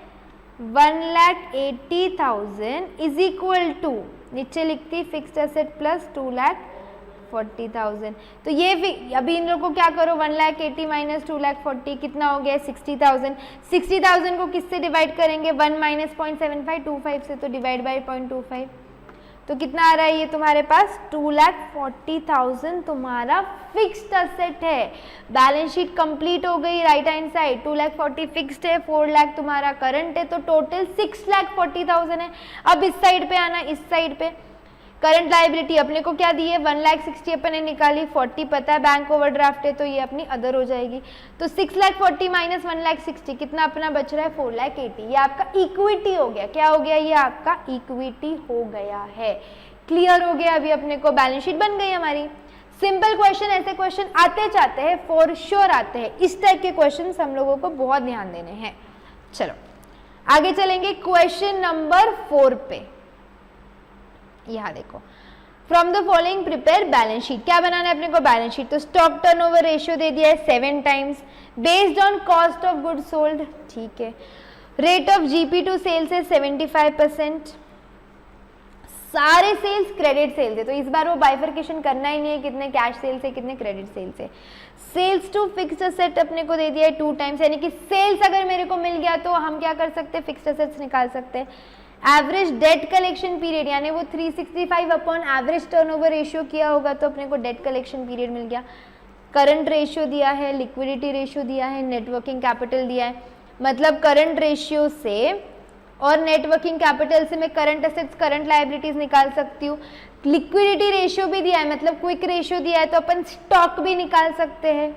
1,80,000 इज इक्वल टू, नीचे लिखती फिक्स्ड एसेट प्लस 2,40,000। तो ये अभी इन लोगों को क्या करो, 1,80,000 माइनस 2,40,000 कितना हो गया 60,000। 60,000 को किससे डिवाइड करेंगे, 1 माइनस 0.75 25 से, तो डिवाइड बाई 0.25। तो कितना आ रहा है ये तुम्हारे पास 2,40,000 तुम्हारा फिक्स्ड एसेट है। बैलेंस शीट कंप्लीट हो गई, राइट हैंड साइड 2,40,000 फिक्स्ड है, 4 लाख तुम्हारा करंट है, तो टोटल 6,40,000 है। अब इस साइड पे आना, इस साइड पे करंट लायबिलिटी अपने को क्या दी है 1,60,000 अपन ने निकाली, 40 पता है बैंक ओवरड्राफ्ट है तो ये अपनी अदर हो जाएगी। तो 6,40,000 माइनस 1,60,000 कितना अपना बच रहा है 4,80,000। ये आपका इक्विटी हो गया, क्या हो गया, ये आपका इक्विटी हो गया है। क्लियर हो गया, अभी अपने को बैलेंस शीट बन गई हमारी। सिंपल क्वेश्चन, ऐसे क्वेश्चन आते जाते हैं, फॉर श्योर आते हैं। इस टाइप के क्वेश्चन हम लोगों को बहुत ध्यान देने हैं। चलो आगे चलेंगे क्वेश्चन नंबर 4 पे। यहाँ देखो, from the following prepare balance sheet. क्या बनाना है अपने को, बैलेंस शीट। तो स्टॉक टर्नओवर रेशियो दे दिया है 7 times based on cost of goods sold, ठीक है। Rate of GP to sales है 75%, सारे सेल्स क्रेडिट सेल्स है, तो इस बार वो बाइफर्केशन करना ही नहीं है कितने कैश सेल्स है कितने क्रेडिट सेल्स है। सेल्स टू फिक्स्ड असेट अपने को दे दिया है 2 टाइम्स, यानी कि सेल्स अगर मेरे को मिल गया तो हम क्या कर सकते हैं, फिक्स्ड असेट्स निकाल सकते हैं। एवरेज डेट कलेक्शन पीरियड यानी वो 365 अपॉन एवरेज टर्नओवर रेशियो किया होगा तो अपने को डेट कलेक्शन पीरियड मिल गया। करंट रेशियो दिया है, लिक्विडिटी रेशियो दिया है, नेटवर्किंग कैपिटल दिया है, मतलब करंट रेशियो से और नेटवर्किंग कैपिटल से मैं करंट असेट्स करंट लायबिलिटीज निकाल सकती हूँ। लिक्विडिटी रेशियो भी दिया है, मतलब क्विक रेशियो दिया है तो अपन स्टॉक भी निकाल सकते हैं।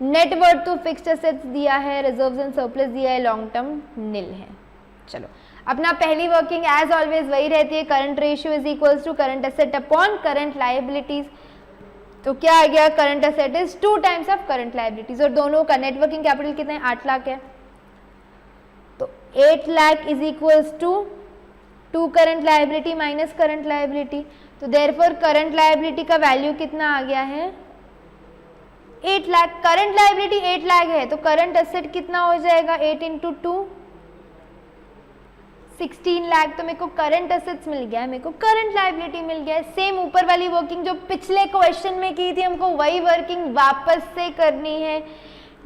Net worth to fixed assets दिया है, रिजर्व्स एंड सरप्लस दिया है, लॉन्ग टर्म निल है। चलो अपना पहली वर्किंग एज ऑलवेज वही रहती है, current ratio is equals to current asset upon current liabilities. तो क्या आ गया, current asset is 2 times of current liabilities, और दोनों का नेटवर्किंग कैपिटल कितना है, 8 लाख है, तो 8 lakh is equals to 2 current liability minus current liability, तो देयरफॉर करंट लायबिलिटी का वैल्यू कितना आ गया है, 8 लाख। करंट लायबिलिटी 8 लाख है तो करंट असेट कितना हो जाएगा, 8 इंटू 2 16 लाख, तो मेरे को करंट असेट्स मिल गया है, मेरे को करंट लायबिलिटी मिल गया है। सेम ऊपर वाली वर्किंग जो पिछले क्वेश्चन में की थी हमको वही वर्किंग वापस से करनी है।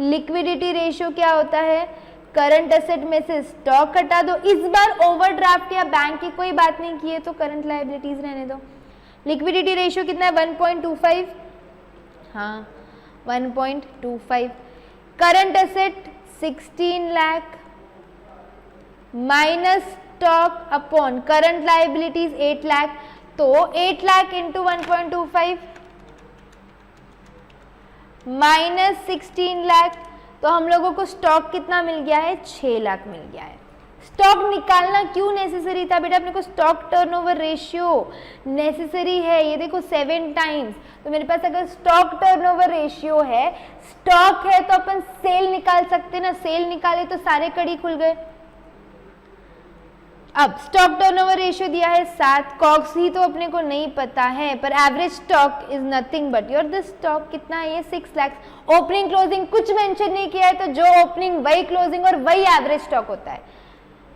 लिक्विडिटी रेशियो क्या होता है, करंट असेट में से स्टॉक हटा दो, इस बार ओवरड्राफ्ट या बैंक की कोई बात नहीं की है तो करंट लायबिलिटीज रहने दो। लिक्विडिटी रेशियो कितना है, 1.25, हाँ 1.25। Current asset 16 lakh minus stock upon current liabilities 8 lakh, तो 8 लाख इंटू 1.25 माइनस 16 लाख, तो हम लोगों को स्टॉक कितना मिल गया है, 6 लाख मिल गया है। स्टॉक निकालना क्यों नेसेसरी था बेटा, अपने को स्टॉक टर्नओवर रेशियो नेसेसरी है, ये देखो 7 टाइम्स, तो मेरे पास अगर स्टॉक टर्नओवर रेशियो है, स्टॉक है तो अपन सेल निकाल सकते ना, सेल निकाले तो सारे कड़ी खुल गए। अब स्टॉक टर्नओवर रेशियो दिया है 7, कॉग्स ही तो अपने को नहीं पता है, पर average stock is nothing but your this stock कितना है, ये 6 लाख। ओपनिंग क्लोजिंग कुछ मेंशन नहीं किया है, तो जो ओपनिंग वही क्लोजिंग और वही एवरेज स्टॉक होता है,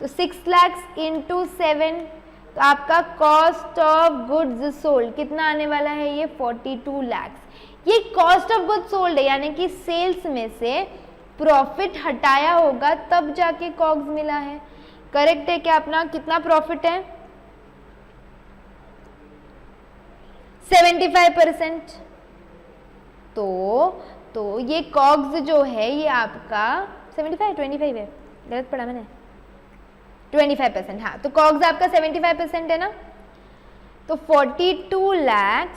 तो 6 लाख इंटू 7, तो आपका कॉस्ट ऑफ गुड्स सोल्ड कितना आने वाला है, ये 42 लाख। ये कॉस्ट ऑफ गुड्स सोल्ड है, यानी कि सेल्स में से प्रॉफिट हटाया होगा तब जाके कॉग्स मिला है। करेक्ट है क्या अपना, कितना प्रॉफिट है, 75%, तो ये कॉग्स जो है ये आपका 25 है, गलत पढ़ा मैंने, 25%, हाँ, तो कॉग्स आपका 75% है ना, तो 42 लाख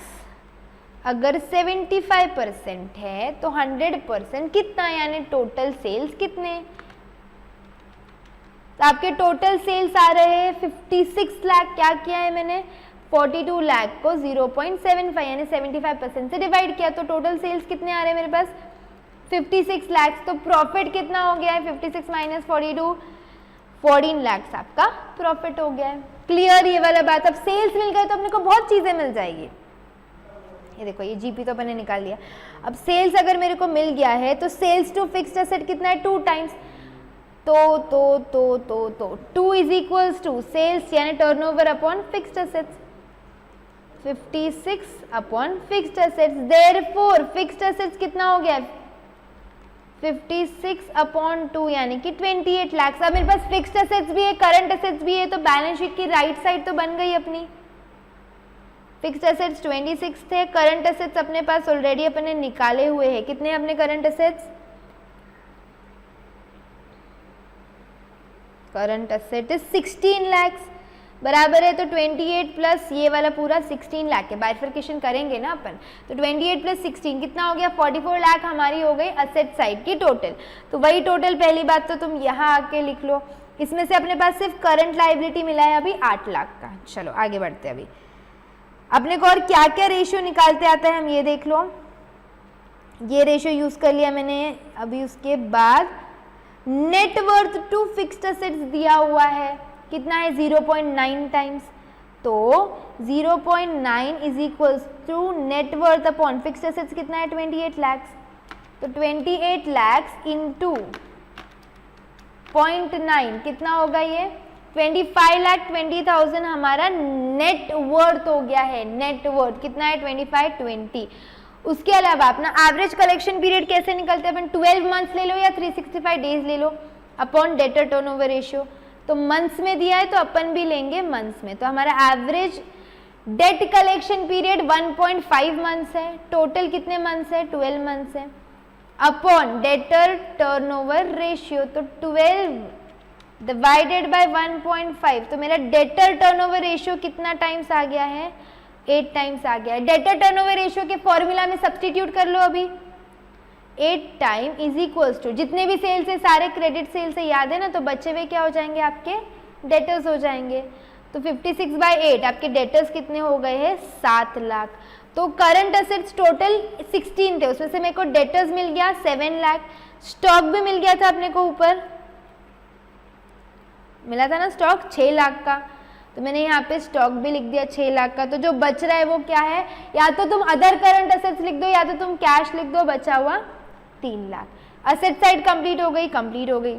अगर 75% है तो 100% कितना, यानी टोटल सेल्स कितने, तो आपके टोटल सेल्स आ रहे हैं 56 लाख। क्या किया है मैंने, 42 लाख को 0.75 यानी 75% से डिवाइड किया, तो टोटल सेल्स कितने आ रहे हैं मेरे पास, 56 लाख। तो प्रॉफिट कितना हो गया है, 56 माइनस 42, 14 लाख आपका प्रॉफिट हो गया है। क्लियर ये वाला बात। अब सेल्स मिल गए तो अपने को बहुत चीजें मिल जाएगी। ये देखो ये जीपी तो अपन ने निकाल लिया। अब सेल्स अगर मेरे को मिल गया है तो सेल्स टू फिक्स्ड एसेट कितना है, 2 टाइम्स, तो 2 इज इक्वल्स टू सेल्स यानी turnover upon fixed assets, 56 upon fixed assets, therefore fixed assets कितना हो गया, 56 अपॉन 2 यानी कि 28 लाख। अब मेरे पास फिक्स्ड एसेट्स भी है, करंट एसेट्स भी है, तो बैलेंस शीट की राइट साइड तो बन गई अपनी। फिक्स्ड एसेट्स 26 थे, करंट एसेट्स अपने पास ऑलरेडी अपने निकाले हुए हैं, कितने अपने current assets, current asset is 16 lakh बराबर है, तो 28 प्लस ये वाला पूरा 16 लाख है, बाइफर्केशन करेंगे ना अपन, तो 28 प्लस 16 कितना हो गया, 44 लाख हमारी हो गई असेट साइड की टोटल। तो वही टोटल पहली बात तो तुम यहाँ आके लिख लो, इसमें से अपने पास सिर्फ करंट लायबिलिटी मिला है अभी 8 लाख का। चलो आगे बढ़ते हैं, अभी अपने को और क्या क्या रेशियो निकालते आता है हम ये देख लो। ये रेशियो यूज कर लिया मैंने। अभी उसके बाद net worth to fixed assets दिया हुआ है, कितना है 0.9 टाइम्स, तो 0.9 is equals to net worth upon fixed assets कितना है 28 लाख, तो 28 लाख इंटू 0.9 कितना होगा ये 25,20,000 हमारा नेट वर्थ हो गया है। नेट वर्थ कितना है 25,20। उसके अलावा अपना एवरेज कलेक्शन पीरियड कैसे निकलते हैं अपन 12 मंथ्स ले लो या 365 डेज ले लो अपॉन डेटर टर्नओवर रेशियो। तो मंथ्स में दिया है तो अपन भी लेंगे मंथ्स में। तो हमारा average debt collection period 1.5 months है। टोटल कितने मंथ्स है 12 मंथ्स है अपॉन डेटर टर्नओवर रेशियो। तो 12 डिवाइडेड बाय 1.5 तो मेरा डेटर टर्नओवर रेशियो कितना टाइम्स आ गया है 8 टाइम्स आ गया है। डेटर टर्नओवर रेशियो के फॉर्मूला में सब्स्टिट्यूट कर लो अभी 8 टाइम इज इक्वल्स टू जितने भी सेल्स है सारे क्रेडिट सेल से याद है ना, तो बचे हुए क्या हो जाएंगे आपके डेटर्स हो जाएंगे। तो 56/8 आपके डेटर्स कितने हो गए हैं 7 लाख। तो करंट असेट्स टोटल 16 थे, उसमें से मेरे को डेटर्स मिल गया 7 लाख। स्टॉक भी मिल गया था अपने को, ऊपर मिला था ना स्टॉक 6 लाख का, तो मैंने यहाँ पे स्टॉक भी लिख दिया 6 लाख का। तो जो बच रहा है वो क्या है, या तो तुम अदर करंट असेट्स लिख दो या तो तुम कैश लिख दो, बचा हुआ 3 लाख। असेट साइड कंप्लीट हो गई,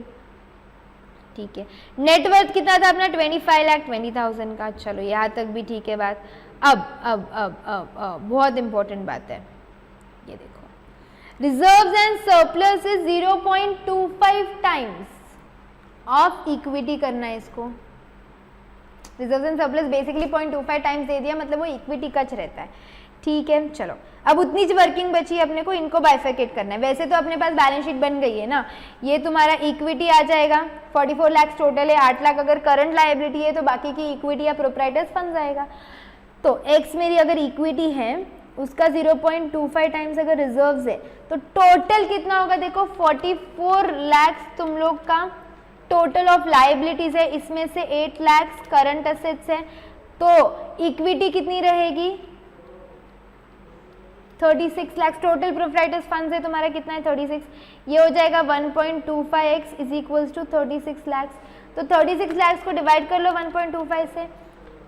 ठीक है। नेटवर्थ कितना था अपना 25,20,000 का। चलो यहाँ तक भी ठीक है बात। अब बहुत इंपॉर्टेंट बात है, ये देखो reserves and surplus is 0.25 times of equity करना है इसको। Reserves and surplus basically 0.25 times they दिया, मतलब वो इक्विटी कच रहता है, ठीक है। चलो अब उतनी वर्किंग बची अपने को, इनको बाइफरकेट करना है। वैसे तो अपने पास बैलेंस शीट बन गई है ना, ये तुम्हारा इक्विटी आ जाएगा 44 लाख टोटल है, 8 लाख अगर करंट लायबिलिटी है तो बाकी की इक्विटी या प्रोप्राइटर्स फंड्स आएगा। तो एक्स मेरी अगर इक्विटी है उसका 0.25 टाइम्स अगर रिजर्व्स है तो टोटल कितना होगा देखो 44 लाख तुम लोग का टोटल ऑफ लायबिलिटीज है, इसमें से 8 लाख करंट असेट्स है, तो इक्विटी कितनी रहेगी 36 लाख। टोटल प्रोप्राइटर्स फंड्स है तुम्हारा कितना है 36, ये हो जाएगा 1.25x is equals to 36 lakh. तो 36 लाख को डिवाइड कर लो 1.25 से,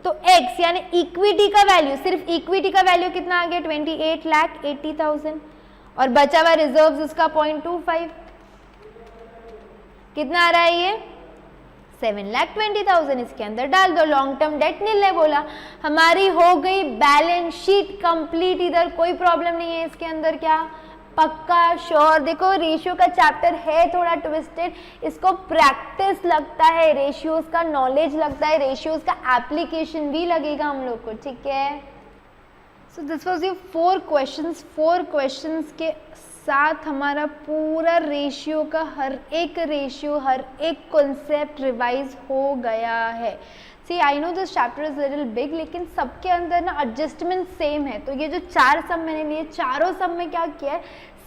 तो x यानी इक्विटी का वैल्यू, सिर्फ इक्विटी का वैल्यू कितना आ गया 28,80,000 और बचा हुआ रिजर्व्स उसका 0.25 कितना आ रहा है ये 7,20,000। इसके अंदर डाल दो, लॉन्ग टर्म डेट नील है बोला, हमारी हो गई बैलेंस शीट कंप्लीट। इधर कोई प्रॉब्लम नहीं है इसके अंदर, क्या पक्का श्योर। देखो रेशियो का चैप्टर है थोड़ा ट्विस्टेड, इसको प्रैक्टिस लगता है, रेशियोज का नॉलेज लगता है, रेशियोज का एप्लीकेशन भी लगेगा हम लोग को, ठीक है। So this was your 4 questions के साथ हमारा पूरा रेशियो का हर एक रेशियो, हर एक कॉन्सेप्ट रिवाइज हो गया है। See I know this chapter is little big, लेकिन सबके अंदर ना एडजस्टमेंट सेम है। तो ये जो 4 सम मैंने लिए, चारों सम में क्या किया है,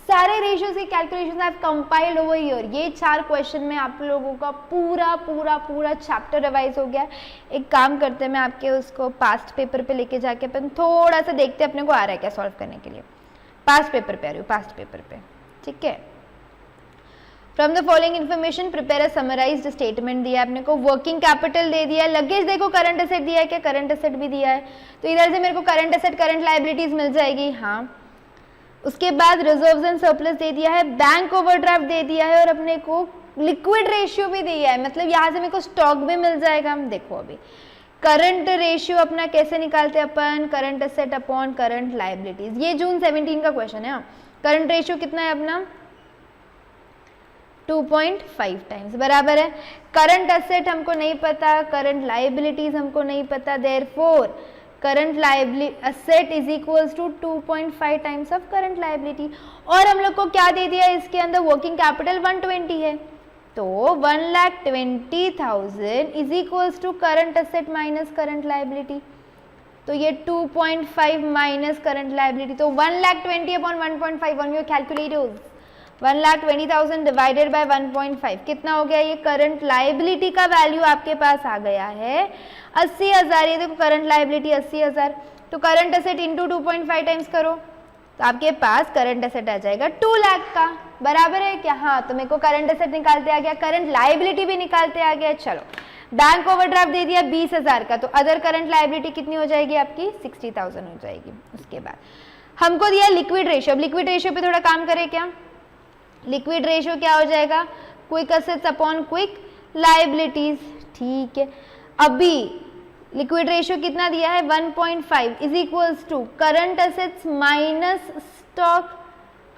सारे रेशियोज की calculation I have compiled over here. ये 4 क्वेश्चन में आप लोगों का पूरा चैप्टर रिवाइज हो गया। एक काम करते हैं, मैं आपके उसको पास्ट पेपर पे लेके जाके अपन थोड़ा सा देखते हैं अपने को आ रहा है क्या सॉल्व करने के लिए। पास्ट पेपर पे आ रही हूँ, पास्ट पेपर पे, ठीक है। From the following information prepare a summarised statement दिया है अपने को। वर्किंग कैपिटल दे दिया है, लगेज देखो करंट एसेट दिया है क्या, करंट एसेट भी दिया है, तो इधर से मेरे को करंट एसेट करंट लायबिलिटीज मिल जाएगी, हाँ। उसके बाद रिजर्व्स एंड सरप्लस दे दिया है, बैंक ओवरड्राफ्ट दे दिया है और अपने को लिक्विड रेशियो भी दिया है, मतलब यहाँ से मेरे को स्टॉक भी मिल जाएगा। हम देखो अभी करंट रेशियो अपना कैसे निकालते हैं अपन, current asset upon current liabilities. ये जून 17 का क्वेश्चन है। करंट रेशियो कितना है अपना 2.5 टाइम्स, बराबर है। करंट एसेट हमको नहीं पता, करंट लायबिलिटीज हमको नहीं पता, therefore current asset is equals to 2.5 times of current liability. और हम लोग को क्या दे दिया इसके अंदर, वर्किंग कैपिटल 120 है, तो 1,20,000 is equals to current asset minus current liability. तो ये 2.5 माइनस करंट लायबिलिटी, तो 1,20,000 upon 1.5 on your calculators, 1,20,000 divided by 1.5 कितना हो गया, ये करंट लायबिलिटी का वैल्यू आपके पास आ गया है 80,000। ये देखो करंट लायबिलिटी 80,000, तो करंट एसेट इंटू 2.5 टाइम्स करो तो आपके पास करंट एसेट आ जाएगा 2 लाख का, बराबर है क्या, हाँ। तो मेरे को करंट एसेट निकालते आ गया, करंट लायबिलिटी भी निकालते आ गया। चलो बैंक ओवरड्राफ्ट दे दिया 20,000 का, तो अदर करंट लायबिलिटी कितनी हो जाएगी आपकी 60,000 हो जाएगी। उसके बाद हमको दिया लिक्विड रेशियो, अब लिक्विड रेशियो पे थोड़ा काम करें क्या। लिक्विड रेशियो क्या हो जाएगा, quick assets upon quick liabilities, ठीक है। अभी लिक्विड रेशियो कितना दिया है 1.5 is equals to current assets minus stock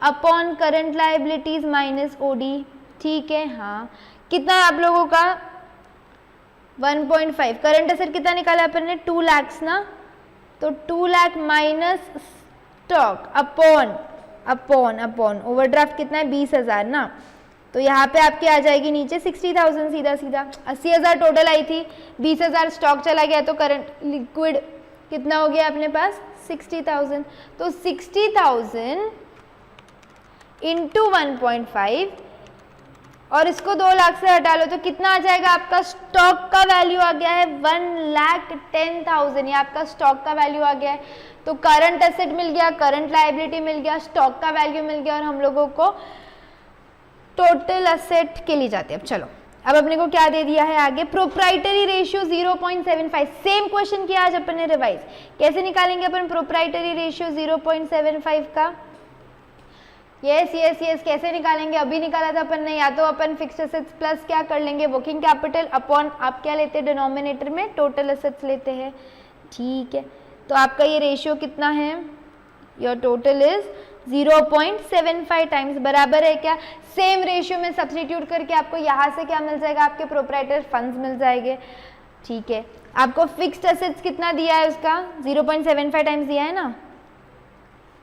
upon current liabilities minus OD, ठीक है। हाँ, कितना आप लोगों का 1.5, करंट एसेट कितना निकाला अपन ने 2 लाख ना, तो 2 lakh minus stock upon upon upon overdraft कितना है 20,000 ना, तो यहाँ पे आपकी आ जाएगी नीचे 60,000 सीधा सीधा। 80,000 टोटल आई थी, 20,000 स्टॉक चला गया तो करंट लिक्विड कितना हो गया अपने पास 60,000। तो 60,000 इंटू 1.5 और इसको 2 लाख से हटा लो तो कितना आ जाएगा आपका स्टॉक का वैल्यू आ गया है 1,10,000, ये आपका स्टॉक का वैल्यू आ गया है। तो करंट एसेट मिल गया, करंट लायबिलिटी मिल गया, स्टॉक का वैल्यू मिल गया और हम लोगों को टोटल एसेट के लिए जाते हैं। अब चलो, अब अपने को क्या दे दिया है आगे, प्रोप्राइटरी रेशियो 0.75, सेम क्वेश्चन किया आज अपन ने रिवाइज। कैसे निकालेंगे अपन प्रोप्राइटरी रेशियो 0.75 का, यस यस यस, कैसे निकालेंगे, अभी निकाला था अपन ने, या तो अपन फिक्स्ड एसेट्स प्लस क्या कर लेंगे वर्किंग कैपिटल अपॉन आप क्या लेते हैं डिनोमिनेटर में टोटल एसेट्स लेते हैं, ठीक है। तो आपका ये रेशियो कितना है, योर टोटल इज 0.75 टाइम्स, बराबर है क्या, सेम रेशियो में सब्स्टिट्यूट करके आपको यहाँ से क्या मिल जाएगा, आपके प्रोप्राइटर फंड्स मिल जाएंगे, ठीक है। आपको फिक्स्ड एसेट्स कितना दिया है उसका 0.75 टाइम्स दिया है ना,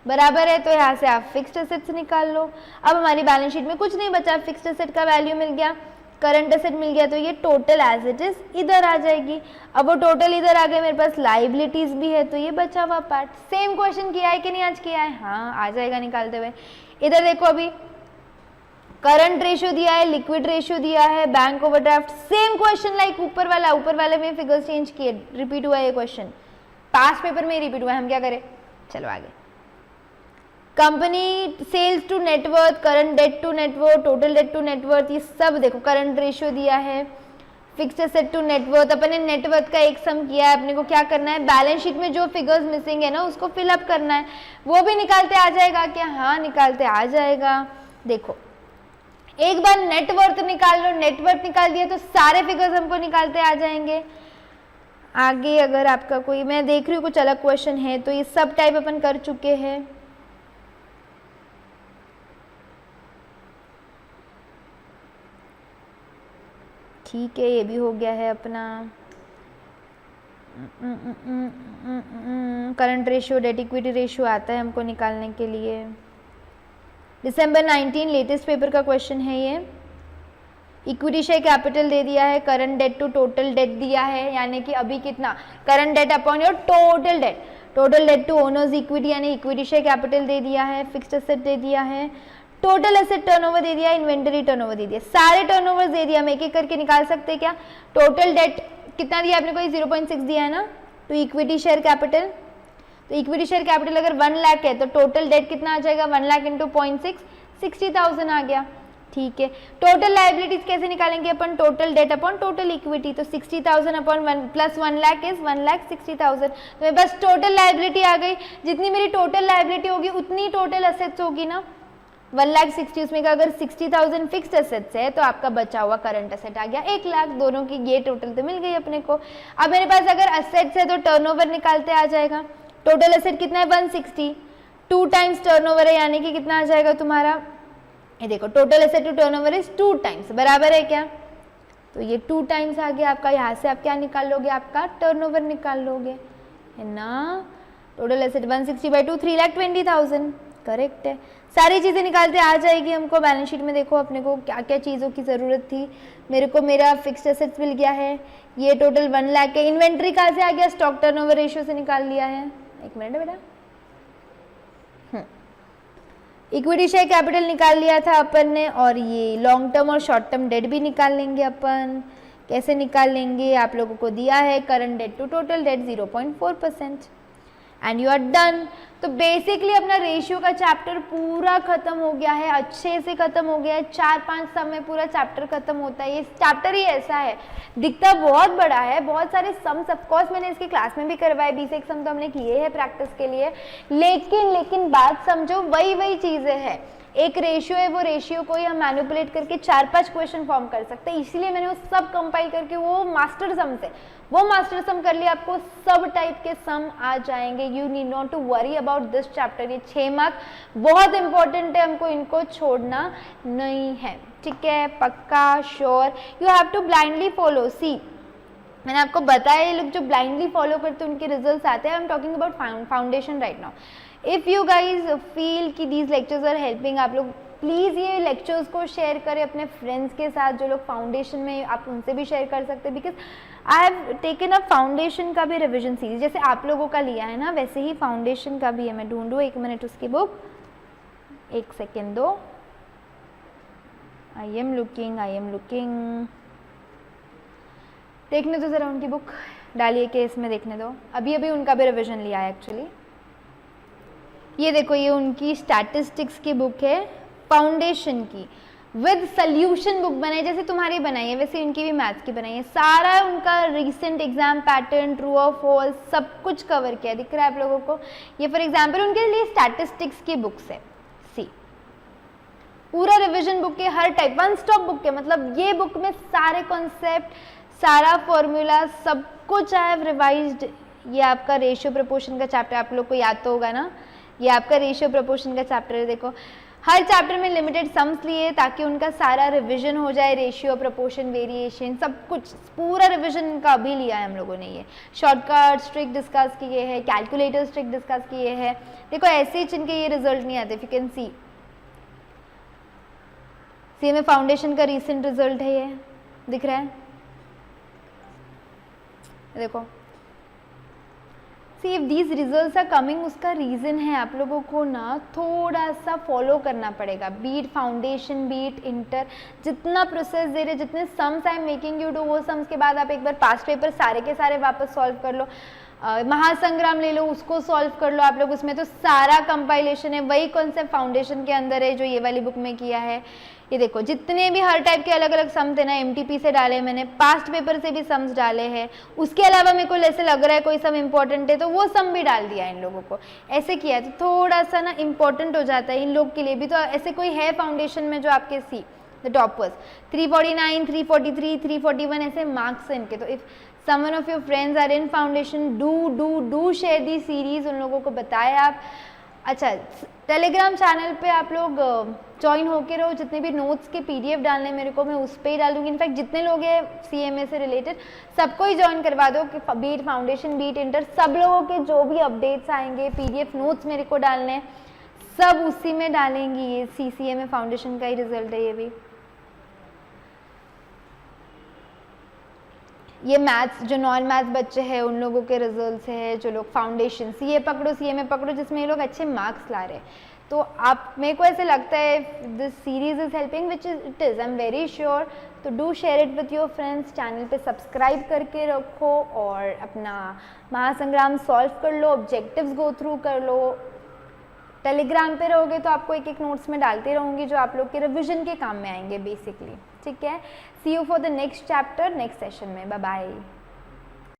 बराबर है, तो यहाँ से आप फिक्स्ड एसेट्स निकाल लो। अब हमारी बैलेंस शीट में कुछ नहीं बचा, फिक्स्ड एसेट का वैल्यू मिल गया, करंट एसेट मिल गया, तो ये टोटल एज इट इज इधर आ जाएगी। अब वो टोटल इधर आ गए, मेरे पास लाइबिलिटीज भी है, तो ये बचा हुआ पार्ट। सेम क्वेश्चन किया है कि नहीं आज किया है, हाँ आ जाएगा निकालते हुए। इधर देखो अभी करंट रेशियो दिया है, लिक्विड रेशियो दिया है, bank overdraft, same question like ऊपर वाले में फिगर्स चेंज किए, रिपीट हुआ ये क्वेश्चन, पास्ट पेपर में रिपीट हुआ है, हम क्या करें, चलो आगे। Company sales to net worth, current debt to net worth, total debt to net worth, ये सब देखो करंट रेशियो दिया है, फिक्स्ड एसेट टू नेटवर्थ, अपन ने नेटवर्थ का एक सम किया है, अपने को क्या करना है बैलेंस शीट में जो फिगर्स मिसिंग है ना उसको फिलअप करना है, वो भी निकालते आ जाएगा क्या, हाँ निकालते आ जाएगा। देखो एक बार नेटवर्थ निकाल लो, नेटवर्थ निकाल दिया तो सारे फिगर्स हमको निकालते आ जाएंगे। आगे अगर आपका कोई, मैं देख रही हूँ कुछ अलग क्वेश्चन है, तो ये सब टाइप अपन कर चुके हैं। ठीक है, ये भी हो गया है अपना। Current ratio, debt equity ratio आता है हमको निकालने के लिए। दिसंबर 19 लेटेस्ट पेपर का क्वेश्चन है ये। इक्विटी शेयर कैपिटल दे दिया है, current debt to total debt दिया है, यानी कि अभी कितना current debt upon your total debt, total debt to owners equity यानी इक्विटी शेयर कैपिटल दे दिया है, फिक्स्ड एसेट दे दिया है, टोटल एसेट टर्नओवर दे दिया, इन्वेंटरी टर्नओवर दे दिया, सारे टर्नओवर दे दिया। हम एक एक करके निकाल सकते हैं क्या, टोटल डेट कितना दिया आपने को, 0.6 दिया है ना, तो इक्विटी शेयर कैपिटल, तो इक्विटी शेयर कैपिटल अगर 1 लाख है तो टोटल डेट कितना आ जाएगा 1 लाख इंटू 0.6, 60,000 आ गया, ठीक है। टोटल लाइबिलिटीज कैसे निकालेंगे अपन, total debt upon total equity, तो 60,000 अपॉन 1 प्लस 1 लाख इज 1,60,000, तो मेरे पास टोटल लाइबिलिटी आ गई। जितनी मेरी टोटल लाइबिलिटी होगी उतनी टोटल एसेट्स होगी ना, 1,60,000, उसमें का अगर 60,000 फिक्स्ड एसेट्स है तो आपका बचा हुआ करंट एसेट आ गया 1 लाख, दोनों की ये टोटल तो मिल गई अपने को। अब मेरे पास अगर एसेट्स है तो टर्नओवर निकालते आ जाएगा, टोटल एसेट कितना है 160, 2 टाइम्स टर्नओवर है, यानी कि कितना आ जाएगा तुम्हारा, ये देखो total asset to turnover is 2 times, बराबर है क्या, तो ये 2 टाइम्स आ गया आपका। यहाँ से आप क्या निकाल लोगे, आपका टर्नओवर निकाल लोगे, है ना। टोटल एसेट 160/2 3,20,000, करेक्ट है। सारी चीज़ें निकालते आ जाएगी हमको। बैलेंस शीट में देखो अपने को क्या क्या चीज़ों की ज़रूरत थी, मेरे को मेरा फिक्स्ड एसेट्स मिल गया है, ये टोटल 1 लाख है। इन्वेंट्री कहाँ से आ गया, स्टॉक टर्नओवर रेशियो से निकाल लिया है, एक मिनट बेटा। इक्विटी शेयर कैपिटल निकाल लिया था अपन ने, और ये लॉन्ग टर्म और शॉर्ट टर्म डेट भी निकाल लेंगे अपन। कैसे निकाल लेंगे, आप लोगों को दिया है current debt to total debt 0.4% and you are done. तो बेसिकली अपना रेशियो का चैप्टर पूरा खत्म हो गया है, अच्छे से खत्म हो गया है। 4-5 सम में पूरा चैप्टर खत्म होता है। ये चैप्टर ही ऐसा है, दिखता बहुत बड़ा है, बहुत सारे सम्स ऑफकोर्स मैंने इसकी क्लास में भी करवाए, 20 एक सम तो हमने किए हैं प्रैक्टिस के लिए, लेकिन बात समझो वही चीज़ें हैं। एक रेशियो है, वो रेशियो को ही हम मैनिपुलेट करके 4-5 क्वेश्चन फॉर्म कर सकते हैं, इसीलिए मैंने वो सब कंपाइल करके वो मास्टर सम से वो मास्टर सम कर लिया, आपको सब टाइप के सम आ जाएंगे। You need not to worry about this chapter. ये 6 मार्क बहुत इंपॉर्टेंट है, हमको इनको छोड़ना नहीं है, ठीक है, पक्का, sure. You have to blindly follow. See मैंने आपको बताया ये लोग जो ब्लाइंडली फॉलो करते हैं उनके रिजल्ट्स आते हैं। I am talking about foundation right now. If you guys feel कि दीज लेक्चर्स आर हेल्पिंग, आप लोग प्लीज़ ये लेक्चर्स को शेयर करें अपने फ्रेंड्स के साथ जो लोग फाउंडेशन में, आप उनसे भी शेयर कर सकते हैं। Because I have taken up foundation का भी रिविजन सीरीज, जैसे आप लोगों का लिया है ना वैसे ही फाउंडेशन का भी है। मैं ढूंढूँ 1 मिनट उसकी बुक, 1 सेकेंड दो। आई एम लुकिंग, देखने दो ज़रा उनकी बुक, डालिए केस में देखने दो। अभी उनका भी रिविजन लिया है एक्चुअली। ये देखो, ये उनकी स्टैटिस्टिक्स की बुक है फाउंडेशन की, विद सल्यूशन बुक बनाई, जैसे तुम्हारी बनाई है वैसे इनकी भी मैथ्स की बनाई है। सारा उनका रिसेंट एग्जाम पैटर्न, ट्रू और फॉल्स, सब कुछ कवर किया, दिख रहा है आप लोगों को। ये फॉर एग्जाम्पल उनके लिए स्टैटिस्टिक्स की बुक्स है। सी पूरा रिविजन बुक है, हर टाइप, वन स्टॉप बुक है, मतलब ये बुक में सारे कॉन्सेप्ट, सारा फॉर्मूला, सब कुछ आई हैव रिवाइज्ड। ये आपका रेशियो प्रोपोर्शन का चैप्टर, आप लोग को याद तो होगा ना, ये आपका रेशियो प्रोपोर्शन का चैप्टर है। देखो हर चैप्टर में लिमिटेड सम्स लिए ताकि उनका सारा रिवीजन हो जाए, रेशियो, प्रोपोर्शन, वेरिएशन, सब कुछ पूरा रिवीजन का भी लिया है हम लोगों ने। ये शॉर्टकट्स ट्रिक डिस्कस किए हैं, कैलकुलेटर्स ट्रिक डिस्कस किए हैं। देखो ऐसे ही जिनके ये रिजल्ट नहीं आते, इफ यू कैन सी में फाउंडेशन का रिसेंट रिजल्ट है, ये दिख रहा है, देखो। See if these results are coming, उसका रीज़न है आप लोगों को ना थोड़ा सा फॉलो करना पड़ेगा। बीट फाउंडेशन, बीट इंटर, जितना प्रोसेस दे रहे, जितने sums I am making you do, वो सम्स के बाद आप एक बार पास्ट पेपर सारे के सारे वापस सॉल्व कर लो। महासंग्राम ले लो, उसको सॉल्व कर लो आप लोग, उसमें तो सारा कंपाइलेशन है, वही कॉन्सेप्ट फाउंडेशन के अंदर है जो ये वाली बुक में किया है। ये देखो जितने भी हर टाइप के अलग अलग सम थे ना, एमटीपी से डाले मैंने, पास्ट पेपर से भी सम्स डाले हैं, उसके अलावा मेरे को ऐसे लग रहा है कोई सम इम्पोर्टेंट है तो वो सम भी डाल दिया इन लोगों को, ऐसे किया है। तो थोड़ा सा ना इम्पोर्टेंट हो जाता है इन लोग के लिए भी। तो ऐसे कोई है फाउंडेशन में जो आपके सी द टॉपर्स 349, 343, 341 ऐसे मार्क्स हैं इनके। तो if someone of your friends are in foundation, do share the series, उन लोगों को बताएं आप। अच्छा, टेलीग्राम चैनल पे आप लोग ज्वाइन होके रहो, जितने भी नोट्स के पीडीएफ डालने मेरे को मैं उस पर ही डाल दूँगी। इनफैक्ट जितने लोग हैं सीएमए से रिलेटेड सबको ही ज्वाइन करवा दो कि बीट फाउंडेशन, बीट इंटर, सब लोगों के जो भी अपडेट्स आएंगे, पीडीएफ नोट्स मेरे को डालने हैं, सब उसी में डालेंगी। ये सीसीएमए फाउंडेशन का ही रिजल्ट है ये भी। ये मैथ्स जो नॉन मैथ्स बच्चे हैं उन लोगों के रिजल्ट्स है, जो लोग फाउंडेशन सीए पकड़ो, सीएमए पकड़ो, जिसमें ये लोग अच्छे मार्क्स ला रहे हैं। तो आप, मेरे को ऐसे लगता है this series is helping, which is it is, I am very sure. तो do share it with your friends, channel पे सब्सक्राइब करके रखो और अपना महासंग्राम सॉल्व कर लो, ऑब्जेक्टिव्स गो थ्रू कर लो। टेलीग्राम पे रहोगे तो आपको एक एक नोट्स में डालती रहूँगी जो आप लोग के रिविजन के काम में आएंगे बेसिकली, ठीक है। See you for the next chapter next session में, बाय बाय।